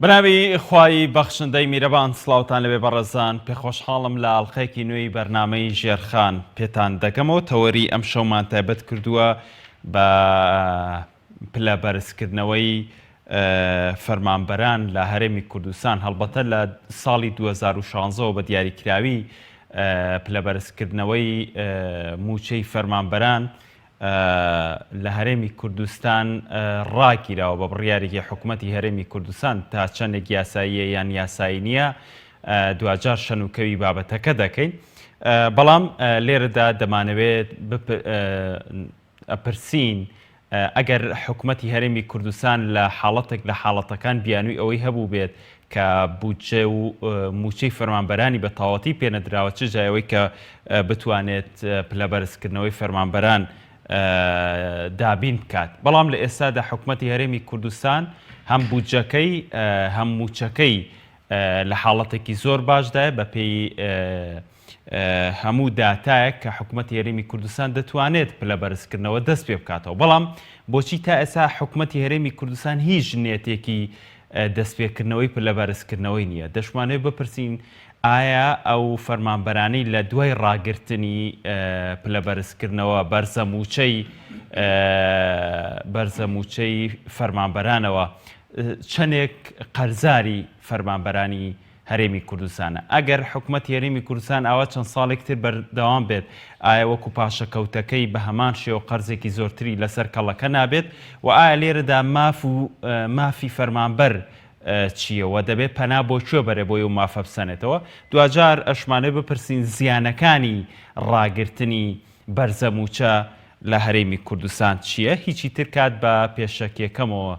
بناوی خوای بەخشندەی میرەبان سڵاوتان لەبێ بەڕێزان پێخۆشحاڵم لە ئاڵلقەیەکی نوێی بەرنامەی ژێرخان پێتان دەکەمەوە تەوەری ئەم شەومان تایبەت کردووە بە پلە بەرزکردنەوەی فەرمانبەران لە هەرێمی کوردستان هەڵبەتە لە ساڵی 2016 بە دیاریکراوی پلە بەرزکردنەوەی موچەی فەرمانبەران لە هەرێمی کوردستان ڕاگیراوە بە بڕیارێکی حکوومەتی هەرێمی کوردستان تا چەندێک یاساییە یان یاسایی نییە دوجار شەنوکەوی بابەتەکە دەکەین بەڵام لێرەدا دەمانەوێت ئەپرسین ئەگەر حکوومەتی هەرێمی کوردستان لە حاڵەتێک لە حاڵەتەکان بیانووی ئەوەی هەبوو بێت کە بودجێ و موچەی فەرمانبەرانی بە تاواتی پێنەدراوە چ جایەوەی کە بتوانێت پلە بەرزکردنەوەی فەرمانبەران دابین بکات بەڵام لە ئێستادا حکوومەتی هەرێمی کوردستان هەم بودجەکەی هەم موچەکەی لە حاڵەتێکی زۆر باشدایە بە پێی هەموو داتایەک کە حکوومەتی هەرێمی کوردستان دەتوانێت پلە بەرزکردنەوە دەست پێ بکاتەوە بەڵام بۆچی تا ئێستا حکوومەتی هەرێمی کوردستان هیچ نێتێکی دەستپێکردنەوەی پلە بەرزکردنەوەی نییە دەشمانێت بپرسین ئایا ئەو فەرمانبەرانی لە دوای ڕاگررتنی پلە بەرزکردنەوە بەرزەموچەی فەرمانبەرانەوە چەندێک قەرزاری فەرمانبەرانی هەرێمی کوردستانە ئەگەر حکوومەتی هەرێمی کوردستان ئاوا چەند ساڵێکتر بەردەوام بێت ئایا وەکو پاشەکەوتەکەی بە هەمان شێوە قەرزێکی زۆرتری لەسەر کەڵەکە نابێت و ئایا لێرەدا مافی فەرمانبەر چییەوە دەبێت پەنا بۆ کوێ بەرێ بۆی و مافە بسەنێتەوە دوجار ئەشمانێ بپرسین زیانەکانی ڕاگررتنی بەرزەموچە لە هەرێمی کوردستان چییە هیچی تر کات بە پێشەکیەکەمەوە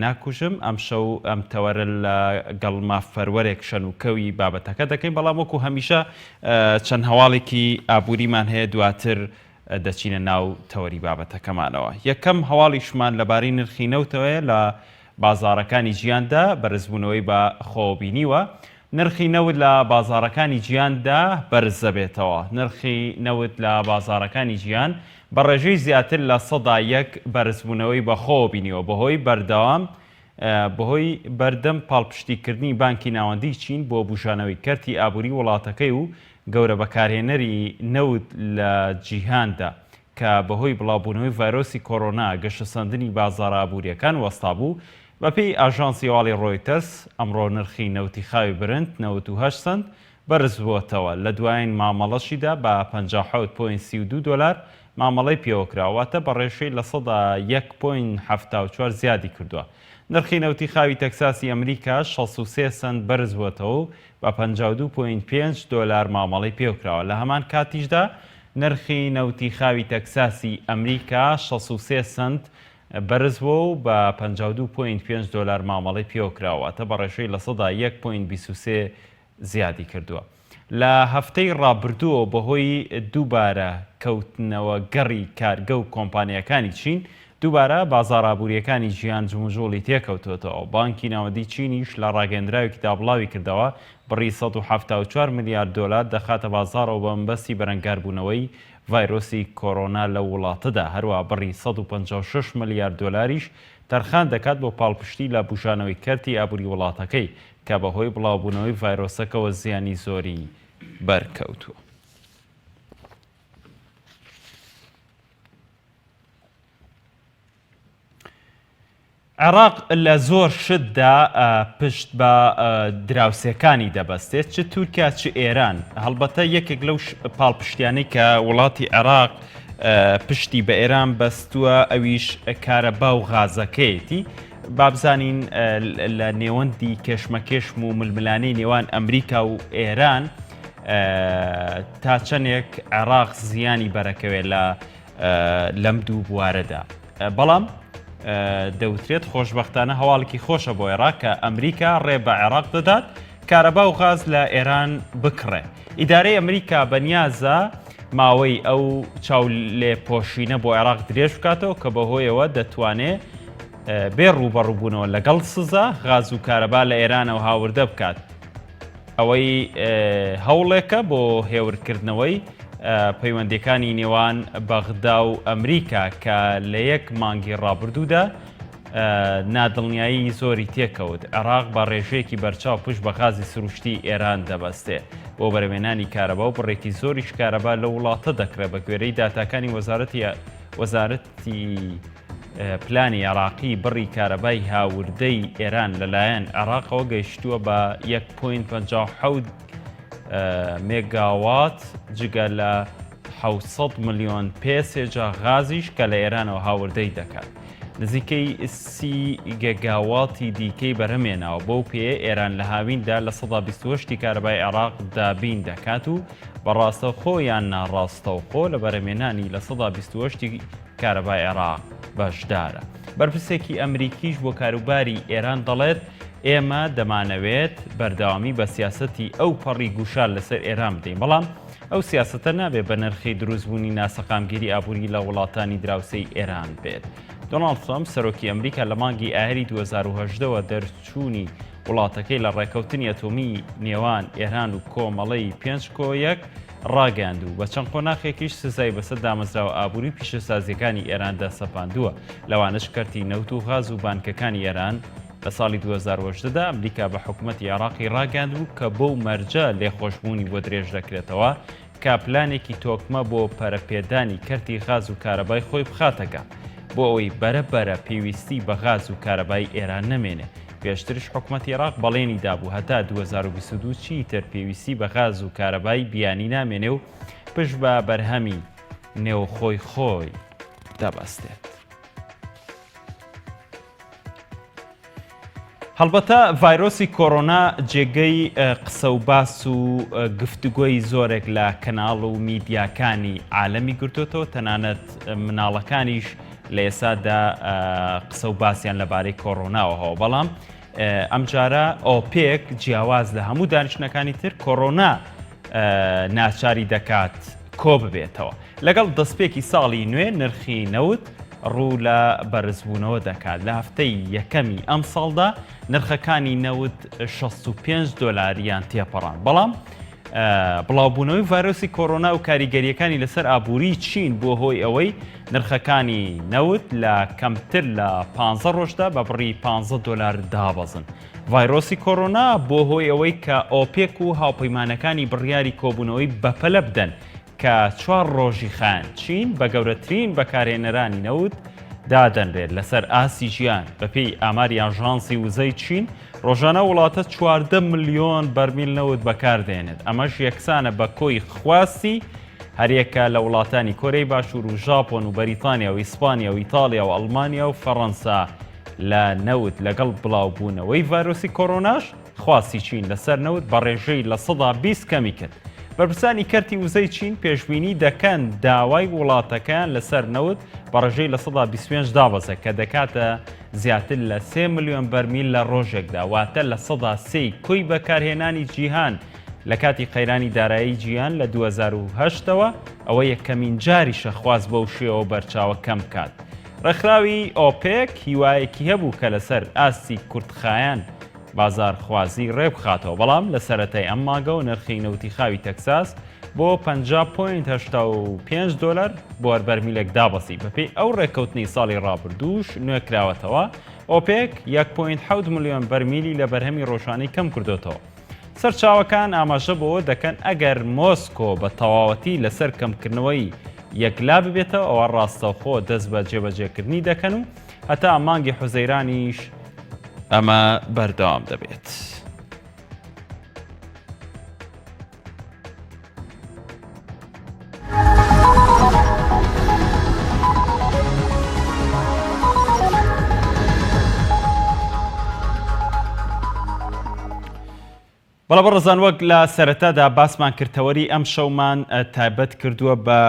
ناکوژم ئەم شەو ئەم تەوەرە لە گەڵما فەروەرێک شەنوکەوی بابەتەکە دەکەین بەڵام وەکو هەمیشە چەند هەواڵێکی ئابووریمان هەیە دواتر دەچینە ناو تەوەری بابەتەکەمانەوە یەکەم هەواڵیشمان لەبارەی نرخی نەوتەوەیە لە بازارەکانی ژیاندا بەرزبوونەوەی بە خۆبینیوە نرخی نەوت لە بازارەکانی ژیاندا بەرز دەبێتەوە نرخی نەوت لە بازارەکانی ژیان بە ڕێژەی زیاتر لە 100 بەرزبوونەوەی بەخۆ بینیەوە بەهۆی بەردەم پاڵپشتیکردنی بانکی ناوەندی چین بۆ بوژانەوەی کەرتی ئابووری وڵاتەکەی و گەورە بەکارهێنەری نەوت لە جیهاندا کە بەهۆی بڵاوبوونەوەی ڤایرۆسی کۆڕۆنا گەشەسەندنی بازارە ئابووریەکان وەستا بوو بەپێی ئاژانسی هەواڵی ڕۆیتەرس ئەمڕۆ نرخی نەوتی خاوی برنت 98 سنت بەرز بووەتەوە لە دوایین مامەڵەشیدا بە 57.32 دلار مامەڵەی پێوەکراواتە بە ڕێشەی لە 101.74 زیادی کردووە نرخی نەوتی خاوی تەکساسی ئەمریکا 63 سنت بەرز بووەتەوە بە 52.5 دلار مامەڵەی پێوەکراوە لە هەمان کاتیشدا نرخی نەوتی خاوی تەکساسی ئەمریکا 63 سنت بەرز بووە و بە 52.5 دلار مامەڵەی پێوەکراواتە بە ڕێشەی لە 101.23 زیادی کردووە لە هەفتەی ڕابردووە بەهۆی دووبارە کەوتنەوە گەڕی کارگە و کۆمپانیەکانی چین دووبارە بازار ئابووریەکانی ژیان جموژۆڵی تێکەوتوێتەوە بانکی ناوەندی چینیش لە ڕاگەندراوێکی دابڵاوی کردەوە بڕی 174 میلیارد دلار دەخاتە بازارەوە بە مەبەستی بەرەنگاربوونەوەی ڤایرۆسی کۆڕۆنا لە وڵاتەدا هەروە بڕی 156 میلیارد دلاریش تەرخان دەکات بۆ پاڵپشتی لە بوژانەوەی کەرتی ئابووری وڵاتەکەی کە بەهۆی بڵاوبوونەوەی ڤایرۆسەکەەوە زیانی زۆری بەرکەوتووە. عێراق لە زۆر شتدا پشت بە دراوسەکانی دەبەستێت چ تورکیا چ ئێران هەڵبەتە یەکێک لەو پاڵپشتیانەی کە وڵاتی عێراق پشتی بە ئێران بەستووە ئەویش کارەبا و غازەکەیەتی بابزانین لە نێوەندی کێشمەکێشم و ململانەی نێوان ئەمریکا و ئێران تا چەندێک عێراق زیانی بەرەکەوێت لەم دوو بوارەدا بەڵام دەوترێت خۆشبەختانە هەواڵێکی خۆشە بۆ عێراق کە ئەمریکا ڕێ بە عێراق دەدات کارەبا و غاز لە ئێران بکڕێ ئیدارەی ئەمریکا بەنیازە ماوەی ئەو چاو لێپۆشینە بۆ عێراق درێژ بکاتەوە کە بەهۆیەوە دەتوانێت بێ ڕوبەڕووبوونەوە لەگەڵ سزا غاز و کارەبا لە ئێرانەوە هاوردە بکات ئەوەی هەوڵێکە بۆ هێورکردنەوەی پەیوەندیەکانی نێوان بەغدا و ئەمریکا کە لە یەک مانگی ڕابردوودا نادڵنیایی زۆری تێکەوت. عێراق بە ڕێژەیەکی بەرچاو پشت بە غازی سروشتی ئێران دەبەستێ بۆ بەرهێنانی کارەبا و بڕێکی زۆریش کارەبا لە وڵاتە دەکرێت بە گوێرەی داتاکانی وەزارەتی پلانی عێراقی بڕی کارەبای هاوردەی ئێران لەلایەن عێراقەوە گەیشتووە بە 1.57 مێگاوات جگە لە 600 ملیۆن پێسێجا غازیش کە لە ئێرانەوە هاوردەی دەکات. نزیکەی 30 گەگاواتی دیکەی بەرهەمێناوە بۆ پێ ئێران لە هاویندا لە 128 کارەبای عێراق دابین دەکات و بەڕاستەوخۆ یان ناڕاستەوخۆ لە بەرهەمێنانی لە 128 کارەبای عێراق بەشدارە. بەرپرسێکی ئەمریکیش بۆ کاروباری ئێران دەڵێت ئێمە دەمانەوێت بەردەوامی بە سیاسەتی ئەو پەڕی گوشار لەسەر ئێران بدەین، بەڵام ئەو سیاسەتە نابێت بە نرخی دروستبوونی ناسەقامگیری ئابووری لە وڵاتانی دراوسەی ئێران بێت. دۆناڵد ترامپ سەرۆکی ئەمریکا لە مانگی ئاهەری 2018ەوە دەرچوونی وڵاتەکەی لە ڕێکەوتنی ئەتۆمی نێوان ئێران و کۆمەڵەی 5.1 ڕاگەاند و بە چەند قۆناغێکیش سزای بەسەر دامەزراوە ئابووری پیشەسازیەکانی ئێراندا سەپاندووە. لەوانش کەرتی نەوت و غاز و بانکەکانی ئێران لە ساڵی 2010دا ئەمریکا بە حکوومەتی عێراقی ڕاگەاند و کە بەو مەرجە لێخۆشبوونی بۆ درێژ دەکرێتەوە کە پلانێکی تۆکمە بۆ پەرەپێدانی کەرتی غاز و کارەبای خۆی بخاتەکە بۆ ئەوەی بەرەبەرە پێویستی بە غاز و کارەبای ئێران نەمێنێ. پێشترش حکوومەتی عێراق بەڵێنی دابوو هەتا 2022 چیتر پێویستی بە غاز و کارەبای بیانی نامێنێ و پشت بە بەرهەمی نێوخۆی خۆی دەبەستێت. هەڵبەتە ڤایرۆسی کۆڕۆنا جێگەی قسە و باس و گفتوگۆی زۆرێک لە کەناڵ و میدیاکانی عالەمی گرتوتەوە، تەنانەت مناڵەکانیش لە ئێسادا قسە و باسییان لەبارەی کۆڕۆناوەهەوە، بەڵام ئەمجارە ئۆپێک جیاواز لە هەموو دانیشتەکانی تر کۆڕۆنا ناچاری دەکات کۆ ببێتەوە. لەگەڵ دەستپێکی ساڵی نوێ نرخی نەوت ڕوو لە بەرزبوونەوە دەکات. لە هەفتەی یەکەمی ئەم ساڵدا نرخەکانی نەوت 65 دۆلاریان تێپەڕان، بەڵام بڵاوبوونەوەی ڤایرۆسی کۆڕۆنا و کاریگەریەکانی لەسەر ئابووری چین بۆ هۆی ئەوەی نرخەکانی نەوت لە کەمتر لە 15 ڕۆژدا بە بڕی 15 دۆلار دابەزن. ڤایرۆسی کۆڕۆنا بۆ هۆی ئەوەی کە ئۆپێک و هاوپەیمانەکانی بڕیاری کۆبوونەوەی بەپەلە بدەن کە 4 ڕۆژی خان چین بە گەورەترین بەکارهێنەرانی نەوت دادەنرێت لەسەر ئاسی ژیان. بەپێی ئاماری ئاژانسی وزەی چین ڕۆژانە وڵاتە 14 ملیۆن بەرمیل نەوت بەکاردێنێت. ئەمەش یەکسانە بە کۆی خواستی هەریەکە لە وڵاتانی کۆرەی باشوور و ژاپۆن و بەریتانیا و ئیسپانیا و ئیتالیا و ئەڵمانیا و فەڕەنسا لە نەوت لەگەڵ بڵاوبوونەوەی ڤایرۆسی کۆڕۆناش خواستی چین لەسەر نەوت بە ڕێژەی لە 120 کەمی کرد. بەرپرسانی کەرتی وزەی چین پێشبینی دەکەن داوای وڵاتەکان لەسەر نەوت بە ڕێژەی لە 125 دابەزە کە دەکاتە زیاتر لە 3 ملیۆن بەرمیل لە ڕۆژێکدا، واتە لە 103 کۆی بەکارهێنانی جیهان لە کاتی قەیرانی دارایی جیهان لە 2008ەوە ئەوە یەکەمین جاریشە خواست بەو شێوە بەرچاوە کەم کات. ڕێکخراوی ئۆپێک هیوایەکی هەبوو کە لەسەر ئاستی کورتخایان بازارخوازی ڕێبخاتەوە، بەڵام لە سەرەتای ئەم ماگە و نرخی نەوتی خاوی تەکساس بۆ 50.85 دۆلار بۆ بەرمیلێک دابەسی. بەپێی ئەو ڕێکەوتنی ساڵی ڕابردووش نوێکراوەتەوە ئۆپێک 1.7 ملیۆن بەرمیلی لە بەرهەمی ڕۆژانەی کەم کردوتەوە. سەرچاوەکان ئاماژە بۆەوە دەکەن ئەگەر مۆسکۆ بە تەواوەتی لەسەر کەمکردنەوەی یەکلا ببێتەوە ئەوە ڕاستەوخۆ دەست بە جێبەجێکردنی دەکەن و هەتا مانگی حوزەیرانیش ئەمە بەردەوام دەبێت. بەڵە بەڕێزان، وەک لە سەرەتادا باسمان کردتەوەری ئەم شەومان تایبەت کردووە بە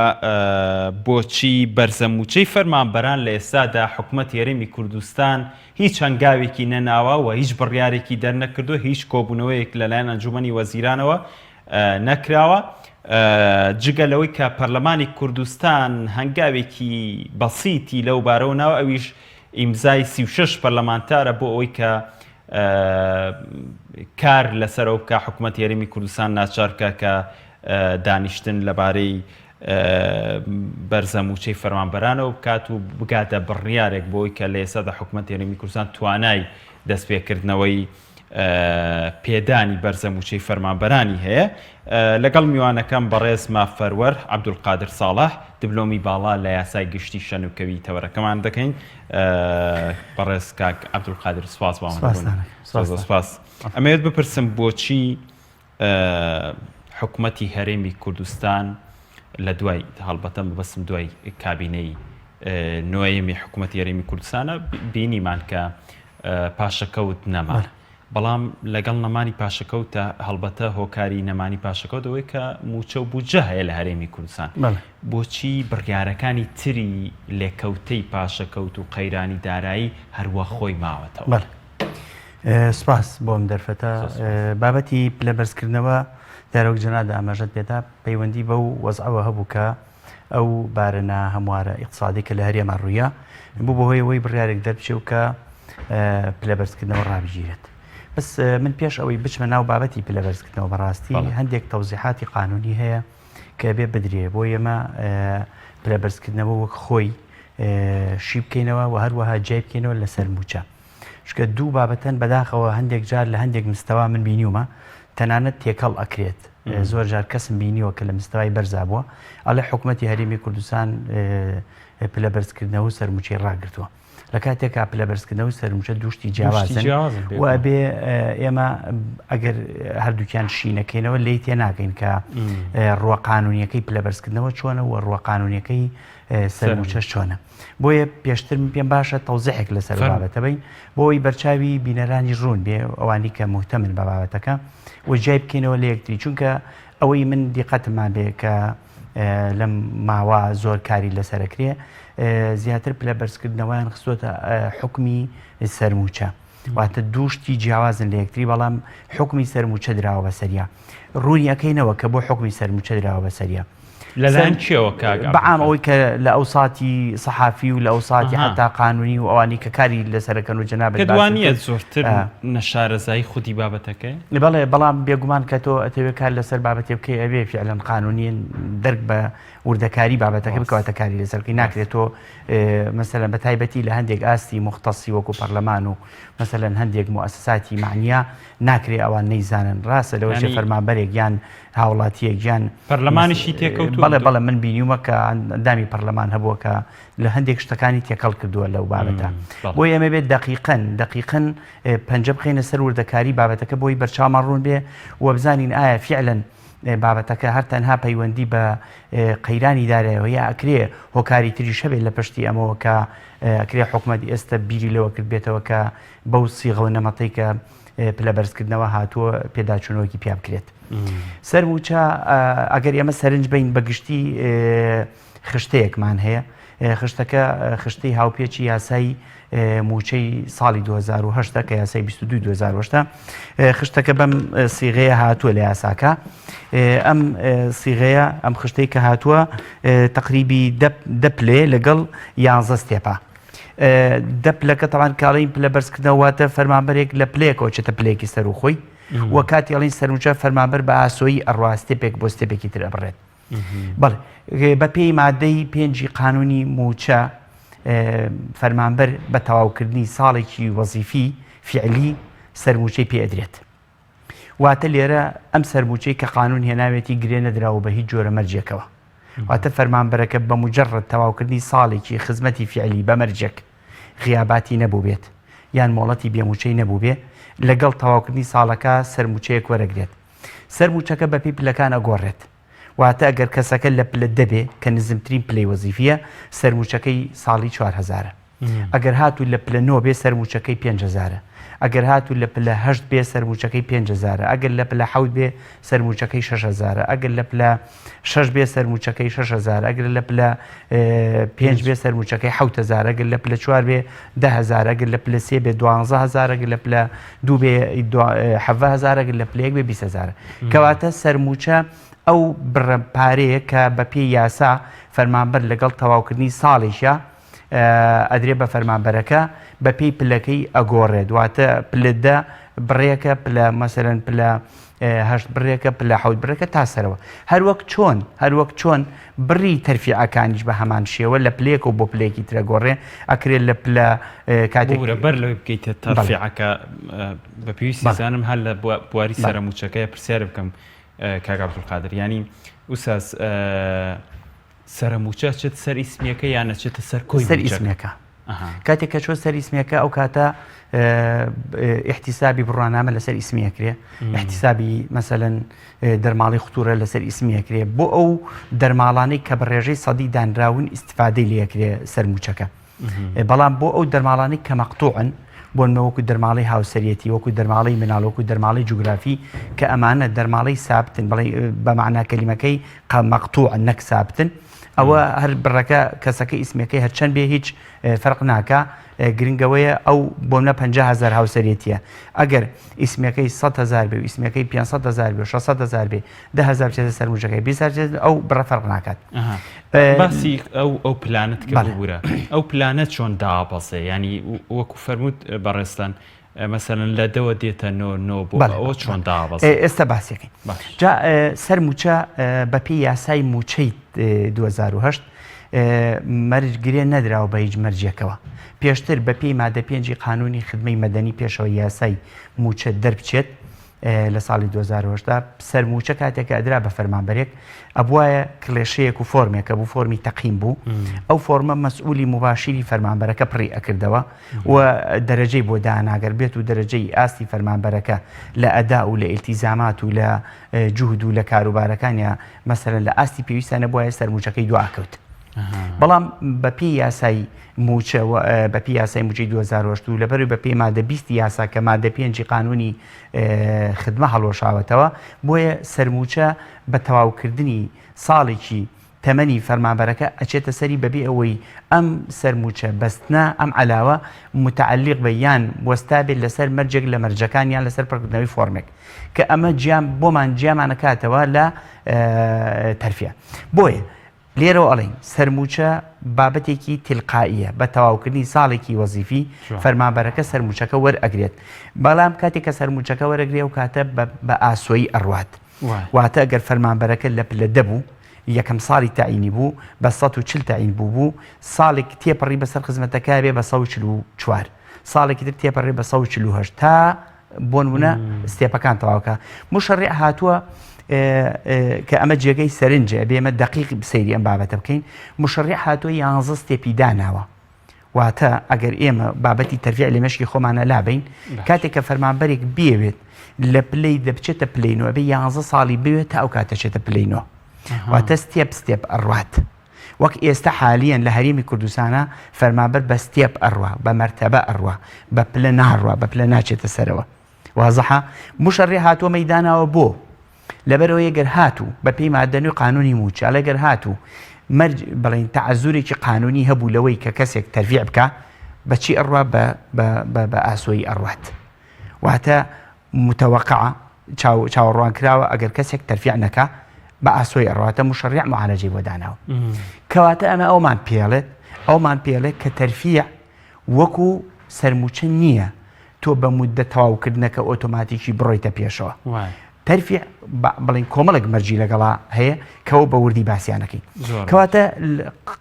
بۆچی بەرزەموچەی فەرمانبەران لە ئێستادا حکوومەتی هەرێمی کوردستان هیچ هەنگاوێکی نەناوە و هیچ بڕیارێکی دەرنەکردو، هیچ کۆبوونەوەیەک لەلایەن ئەنجومەنی وەزیرانەوە نەکراوە، جگە لەوەی کە پەرلەمانی کوردستان هەنگاوێکی بەسیتی لەو بارەوە ناوە، ئەویش ئیمزای 36 پەرلەمانتارە بۆ ئەوەی کە کار لەسەرەوە بکە حکوومەتی هەرێمی کوردستان ناچارکە کە دانیشتن لەبارەی بەرزەموچەی فەرمانبەرانەوە بکات و بگاتە بڕیارێک بۆی کە لە ئێستادا حکوومەت هەرێمی کوردستان توانای دەستپێکردنەوەی پێدانی بەرزەموچەی فەرمانبەرانی هەیە. لەگەڵ میوانەکەم بەڕێز مافەروەر عەبدولقادر ساڵح دبلۆمی باڵا لە یاسای گشتی شەنوکەوی تەوەرەکەمان دەکەین. بەڕێز کاک عەبدولقادر سوپاس سپاس. ئەمەوێت بپرسم بۆچی حکوومەتی هەرێمی کوردستان لە دوای هەڵبەتە بەسم دوای کابینەی نوێیەمی حکوومەتی هەرێمی کوردستانە بینیمان کە پاشەکەوت نەما، بەڵام لەگەڵ نەمانی پاشەکەوتە هەڵبەتە هۆکاری نەمانی پاشەکەوتەوەی کە موچە و بودجە هەیە لە هەرێمی کوردستان. بۆچی بڕیارەکانی تری لێکەوتەی پاشەکەوت و قەیرانی دارایی هەروە خۆی ماوەتەوە؟ سپاس بۆم دەرفەتە. بابەتی پلەبەرزکردنەوە دیارۆک جەنادا ئاماژەت پێدا پەیوەندی بەو وەزعەوە هەبوو کە ئەو بارەنە هەموارە ئیقتصادی کە لە هەرێما ڕوویە بوو بەهۆی ئەوەی بڕیارێک دەربچێ و کە پلەبەرزکردنەوە ڕابژیرێت. بەس من پێش ئەوەی بچمە ناو بابەتی پلەبەرزکردنەوە بەڕاستی هەندێک تەوزیحاتی قانونی هەیە کە بێ بدرێ بۆ ئێمە پلەبەرزکردنەوە وەک خۆی شی بکەینەوە و هەروەها جای بکەینەوە لەسەر موچە. چکە دوو بابەتەن بەداخەوە هەندێک جار لە هەندێک مستەوا من بینیومە تەنانەت تێکەڵ ئەکرێت. زۆر جار کەسم بینیوە کە لە مستەوای بەرزا بووە ئەڵێ حکوومەتی هەرێمی کوردستان پلەبەرزکردنەوە و سەرموچەی ڕاگرتووە. لە کاتێکا پلەبەرزکردنەوە و سەرموچە دوشتی جیاوازن و ئەبێ ئێمە ئەگەر هەردووکیان شینەکەینەوە لی تێ ناکەین کە ڕوە قانونیەکەی پلەبەرزکردنەوە چۆنە و ڕوە قانونیەکەی سەرموچەش چۆنە. بۆیە پێشتر پێم باشە تەوزیحێک لەسەر بابەتە بین بۆی بەرچاوی بینەرانی ڕوون بێ ئەوانی کە موهتەمن بە بابەتەکە و جای بکەینەوە لە یەکتری، چونکە ئەوەی من دیقەتمان بێ کە لەم ماوە زۆر کاری لەسەرەکرێ زیاتر پلەبەرزکردنەوەیان خستوتە حکمی سەرموچە، واتە دووشتی جیاوازن لە یەکتری، بەڵام حکمی سەرموچە دراوە بەسەریە. ڕوونی ئەەکەینەوە کە بۆ حکمی سەرموچە دراوە بەسەریە. لەلایەن چیەوە کاک؟ بەعام ئەوەی کە لە ئەوساتی سەحافی و لە ئەوساتی حتا قانونی و ئەوانی کە کاری لەسەرەکەن و جەنابەت دوانیە زۆرتر نەشارەزایی خودی بابەتەکەی. بەڵێ بەڵام بێگومان کە تۆ ئەتەوێت کار لەسەر بابەتێ بکەی ئەبێ فعلەن قانونیین دەرک بە وردەکاری بابەتەکە بکەواتە کاری لەسەرکەی ناکرێت تۆ مەسەلەن بە تایبەتی لە هەندێک ئاستی مختصی وەکو پەرلەمان و مەسەلەن هەندێک موسساتی معنیە ناکرێ ئەوان نەیزانن ڕاستە لەوەشە فەرمانبەرێک یان هاوڵاتیەک یان پەرلەمانیشی تێکەوتووە. بەڵێ من بینیومە کە ئەندامی پەرلەمان هەبووە کە لە هەندێک شتەکانی تێکەڵ کردووە لەو بابەتە. بۆی ئەمە بێت دقیقەن پەنجە بخینە سەر وردەکاری بابەتەکە بۆی بەرچاومان ڕوون بێ و بزانین ئایا فعلەن بابەتەکە هەر تەنها پەیوەندی بە قەیرانی دارایەوە یا ئەکرێ هۆکاری تری شەبێت لە پشتی ئەمەوە کە ئەکرێ حکوومەتی ئێستا بیری لەوە کرد بێتەوە کە بەو سیغەوە نەمەتەی کە پلەبەرزکردنەوە هاتووە پێداچوونەوەکی پیا بکرێت. سەرموچە ئەگەر ئێمە سەرنج بین بەگشتی خشتەیەکمان هەیە، خشتەکە خشتەی هاوپێچی یاسایی موچەی ساڵی 2010 کە یاسای 22/2010 خشتەکە بەم سیغەیە هاتووە لە یاساکە. ئەم سیغەیە ئەم خشتەی کە هاتووە تقریبی دەپلێ لەگەڵ 11 ستێپە. دەپلەکە تاوان کاڵین پلەبەرزکردنەوەواتە فەرمانبەرێک لە پلەیەکەوە چێتە پلەیەکی سەر و خۆی وە کاتی ئەڵین سەرموچە فەرمانبەر بە ئاسۆیی ئەڕوا ستێپێک بۆ ستێپێکی تر ئەبڕێت. بەڵێ بە پێی مادەی 5 قانونی موچە فەرمانبەر بە تەواوکردنی ساڵێکی وەزیفی فعلی سەرموچەی پێ ئەدرێت. واتە لێرە ئەم سەرموچەی کە قانون هێناوێتی گرێ نەدراوە بە هیچ جۆرە مەرجێکەوە، واتە فەرمانبەرەکە بە مجرد تەواوکردنی ساڵێکی خزمەتی فعلی بە مەرجێک غیاباتی نەبوو بێت یان مۆڵەتی بێموچەی نەبوو بێ لەگەڵ تەواوکردنی ساڵەکە سەرموچەیەک وەرەگرێت. سەرموچەکە بە پێی پلەکان ئەگۆڕێت، واتە ئەگەر کەسەکە لە پلە دەبێ کە نزمترین پلەی وەزیفیە سەرموچەکەی ساڵی 4000. ئەگەر هاتوو لە پلە 9 بێ سەرموچەکەی 5000. ئەگەر هاتوو لە پلە 8 بێ سەرموچەکەی 5000. ئەگەر لە پلە 7 بێ سەرموچەکەی 6000. ئەگەر لە پلە 6 بێ سەرموچەکەی 6000. ئەگەر لە پلە 5 بێ سەرموچەکەی 7000. ئەگەر لە پلە 4 بێ 10000. ئەگەر لە پلە 3 بێ 12000. ئەگەر لە پلە 2 بێ 7000. ئەگەر لە پلە 1 بێ 20000. کەواتە سەرموچە ئەو بڕەپارەیە کە بە پێی یاسا فەرمانبەر لەگەڵ تەواوکردنی ساڵیشە ئەدرێ بە فەرمانبەرەکە بە پێی پلەکەی ئەگۆڕێت، واتە پلەدە بڕێکە پلە مەسەرەن پلە هەشت بڕێکە پلە حەوت بڕێکە تا سەرەوە هەروەک چۆن بڕی تەرفیعەکانیش بە هەمان شێوە لە پلێک و بۆ پلێکی ترە گۆڕێ ئەکرێت لە پلە کاتێک بەر لەوەی بکەیتە تەرفیعەکە بە پێویستی زانم هەر لە بواری سەرموچەکەی پرسیارە بکەم کاک عەبدولقادر ینی ئوستاز سەرموچە چێت سەر ئیسمیەکە یان نەچێتە سەر کۆی سەر ئیسمیەکە کاتێک کە چۆ سەر ئیسمیەکە ئەو کاتە احتیسابی بڕوانامە لەسەر ئیسمیەکرێ احتیسابی مەسەلەن دەرماڵی خوتورە لەسەر ئیسمیەکرێ بۆ ئەو دەرماڵانەی کە بە ڕێژەی سەدی دانراون ئیستیفادەی لەکرێ سەرموچەکە بەڵام بۆ ئەو دەرماڵانی کە مەقتوعن بۆ وەکو دەرماڵی هاوسەرەتی وەکو دەرماڵی مناڵ وەکو دەرماڵی جوگرافی کە ئەمانە دەرماڵی سابتن بە معنە کەلیمەکەی مەقتوع نەک سابتن ئەوە هەر بڕەکە کەسەکە ئیسمەکەی هەرچەند بێ هیچ فەرق ناکە گرنگەوەیە ئەو بۆمە 50,000 هاوسەرەتیە ئەگەر ئیسمەکەی 100,000 بێ و ئیسمەکەی 500,000 بێ 600,000 بێ 10,000 بچێتە سەرموچەکەی 20,000 ئەو بڕە فەرق ناکات باسی ئەو پلانت کە بوورە ئەو پلانەت چۆن داپەسێ ینی وەکو فەرمووت بەڕێستان مەسەرەن لە دەوە دێتە نۆ بۆ ئەوە چۆن داپەسێ ئێستا باسیەکەین جا سەرموچە بەپێی یاسای موچەی 2008 مەرجگرێ نەدراوە بە هیچ مەرجێکەوە پێشتر بەپێی مادە 5 قانونی خدمەی مەدەنی پێشەوە یاسای موچە دەربچێت لە ساڵی 2008 سەرموچە کاتێکە ئەدرا بە فەرمانبەرێک ئەبوایە کڵێشەیەک و فۆرمێکە بوو فۆرمی تەقیم بوو ئەو فۆرمە مەسئولی مباشیری فەرمانبەرەکە پڕی ئەکردەوە و دەرەجەی بۆ داناگەر بێت و دەرەجەی ئاستی فەرمانبەرەکە لە ئەدا و لە ئیلتیزامات و لە جوهد و لە کاروبارەکانیە مەسەرەن لە ئاستی پێویستانە بۆیە سەرموچەکەی دواکەوت بەڵام بەپی یاسای موچە بەپی یاسای موچەی 2008 و لەبەر بەپی مادە 20 یاسا کە مادە 5 قانونی خدمە هەڵۆشاوەتەوە بۆیە سەرموچە بە تەواوکردنی ساڵێکی تەمەنی فەرمانبەرەکە ئەچێتە سەری بەبێ ئەوەی ئەم سەرموچە بەستنا ئەم علاوە متعلق بە یان وەستا بێت لەسەر مەرجێک لە مەرجەکان یان لەسەر پڕکردنەوەی فۆرمێک کە ئەمە بۆمان گیامانەکاتەوە لە تەرفیع بۆیە لێرەوە ئەڵێن سەرموچە بابەتێکی تلقائیە بە تەواوکردنی ساڵێکی وەزیفی فەرمانبەرەکە سەرموچەکە وەرئەگرێت بەڵام کاتێک کە سەرموچەکە وەرەگرێ و کاتە بە ئاسۆیی ئەڕوات واتە ئەگەر فەرمانبەرەکە لە پلە دەبوو یەکەم ساڵی تاعینی بوو بە 140 تاعین بوو ساڵێک تێپەڕی بەسەر خزمەتەکە بێ بە 144 ساڵێکی تر تێپەڕی بە 148 تا بۆ نمونە ستێپەکان تەواوکە مشەڕیع هاتووە کە ئەمە جێگەی سەرنجە بێمە دقیقی بسەیری ئەم بابەتە بکەین مشەڕیع هاتووە 11 ستێپی داناوە واتە ئەگەر ئێمە بابەتی تەرفیع لە مەشکی خۆمانە لابین کاتێک کە فەرمانبەرێک بێوێت لە پلەی دەبچێتە پلەینەوە بێ 11 ساڵی بوێت تا ئەو کاتەچێتە پلەینەوە واتە ستێپ ئەڕوات وەک ئێستا حالیان لە هەرێمی کوردستانە فەرمانبەر بە ستێپ ئەڕوا بە مەرتەبە ئەڕوا بە پلە ناڕوا بە پلە ناچێتە سەرەوە وازەحە مشەڕیع هاتووە مەیداناوە بۆ لەبەرەوە یەگەر هاتوو بە پێی مادەنی قانونی موچە لەگەر هاتوو بڵین تەعەزورێکی قانونی هەبوو لەوەی کە کەسێک تەرفیع بکە بەچی ئەڕوا بە ئاسۆی ئەڕوات واتە متەوەقع چاوەڕوان کراوە ئەگەر کەسێک تەرفیع نەکە بە ئاسۆی ئەڕواتە مشەڕیع معالەجەی بۆ داناوە کەواتە ئەمە ئەومان پێڵێت کە تەرفیع وەکو سەرموچە نییە تۆ بە مودە تەواوکردنەکە ئۆتۆماتیکی بڕۆیتە پێشەوە تەرفیع بڵین کۆمەڵێک مەرجی لەگەڵا هەیە کەەوە بە وردی باسییانەکەی کەواتە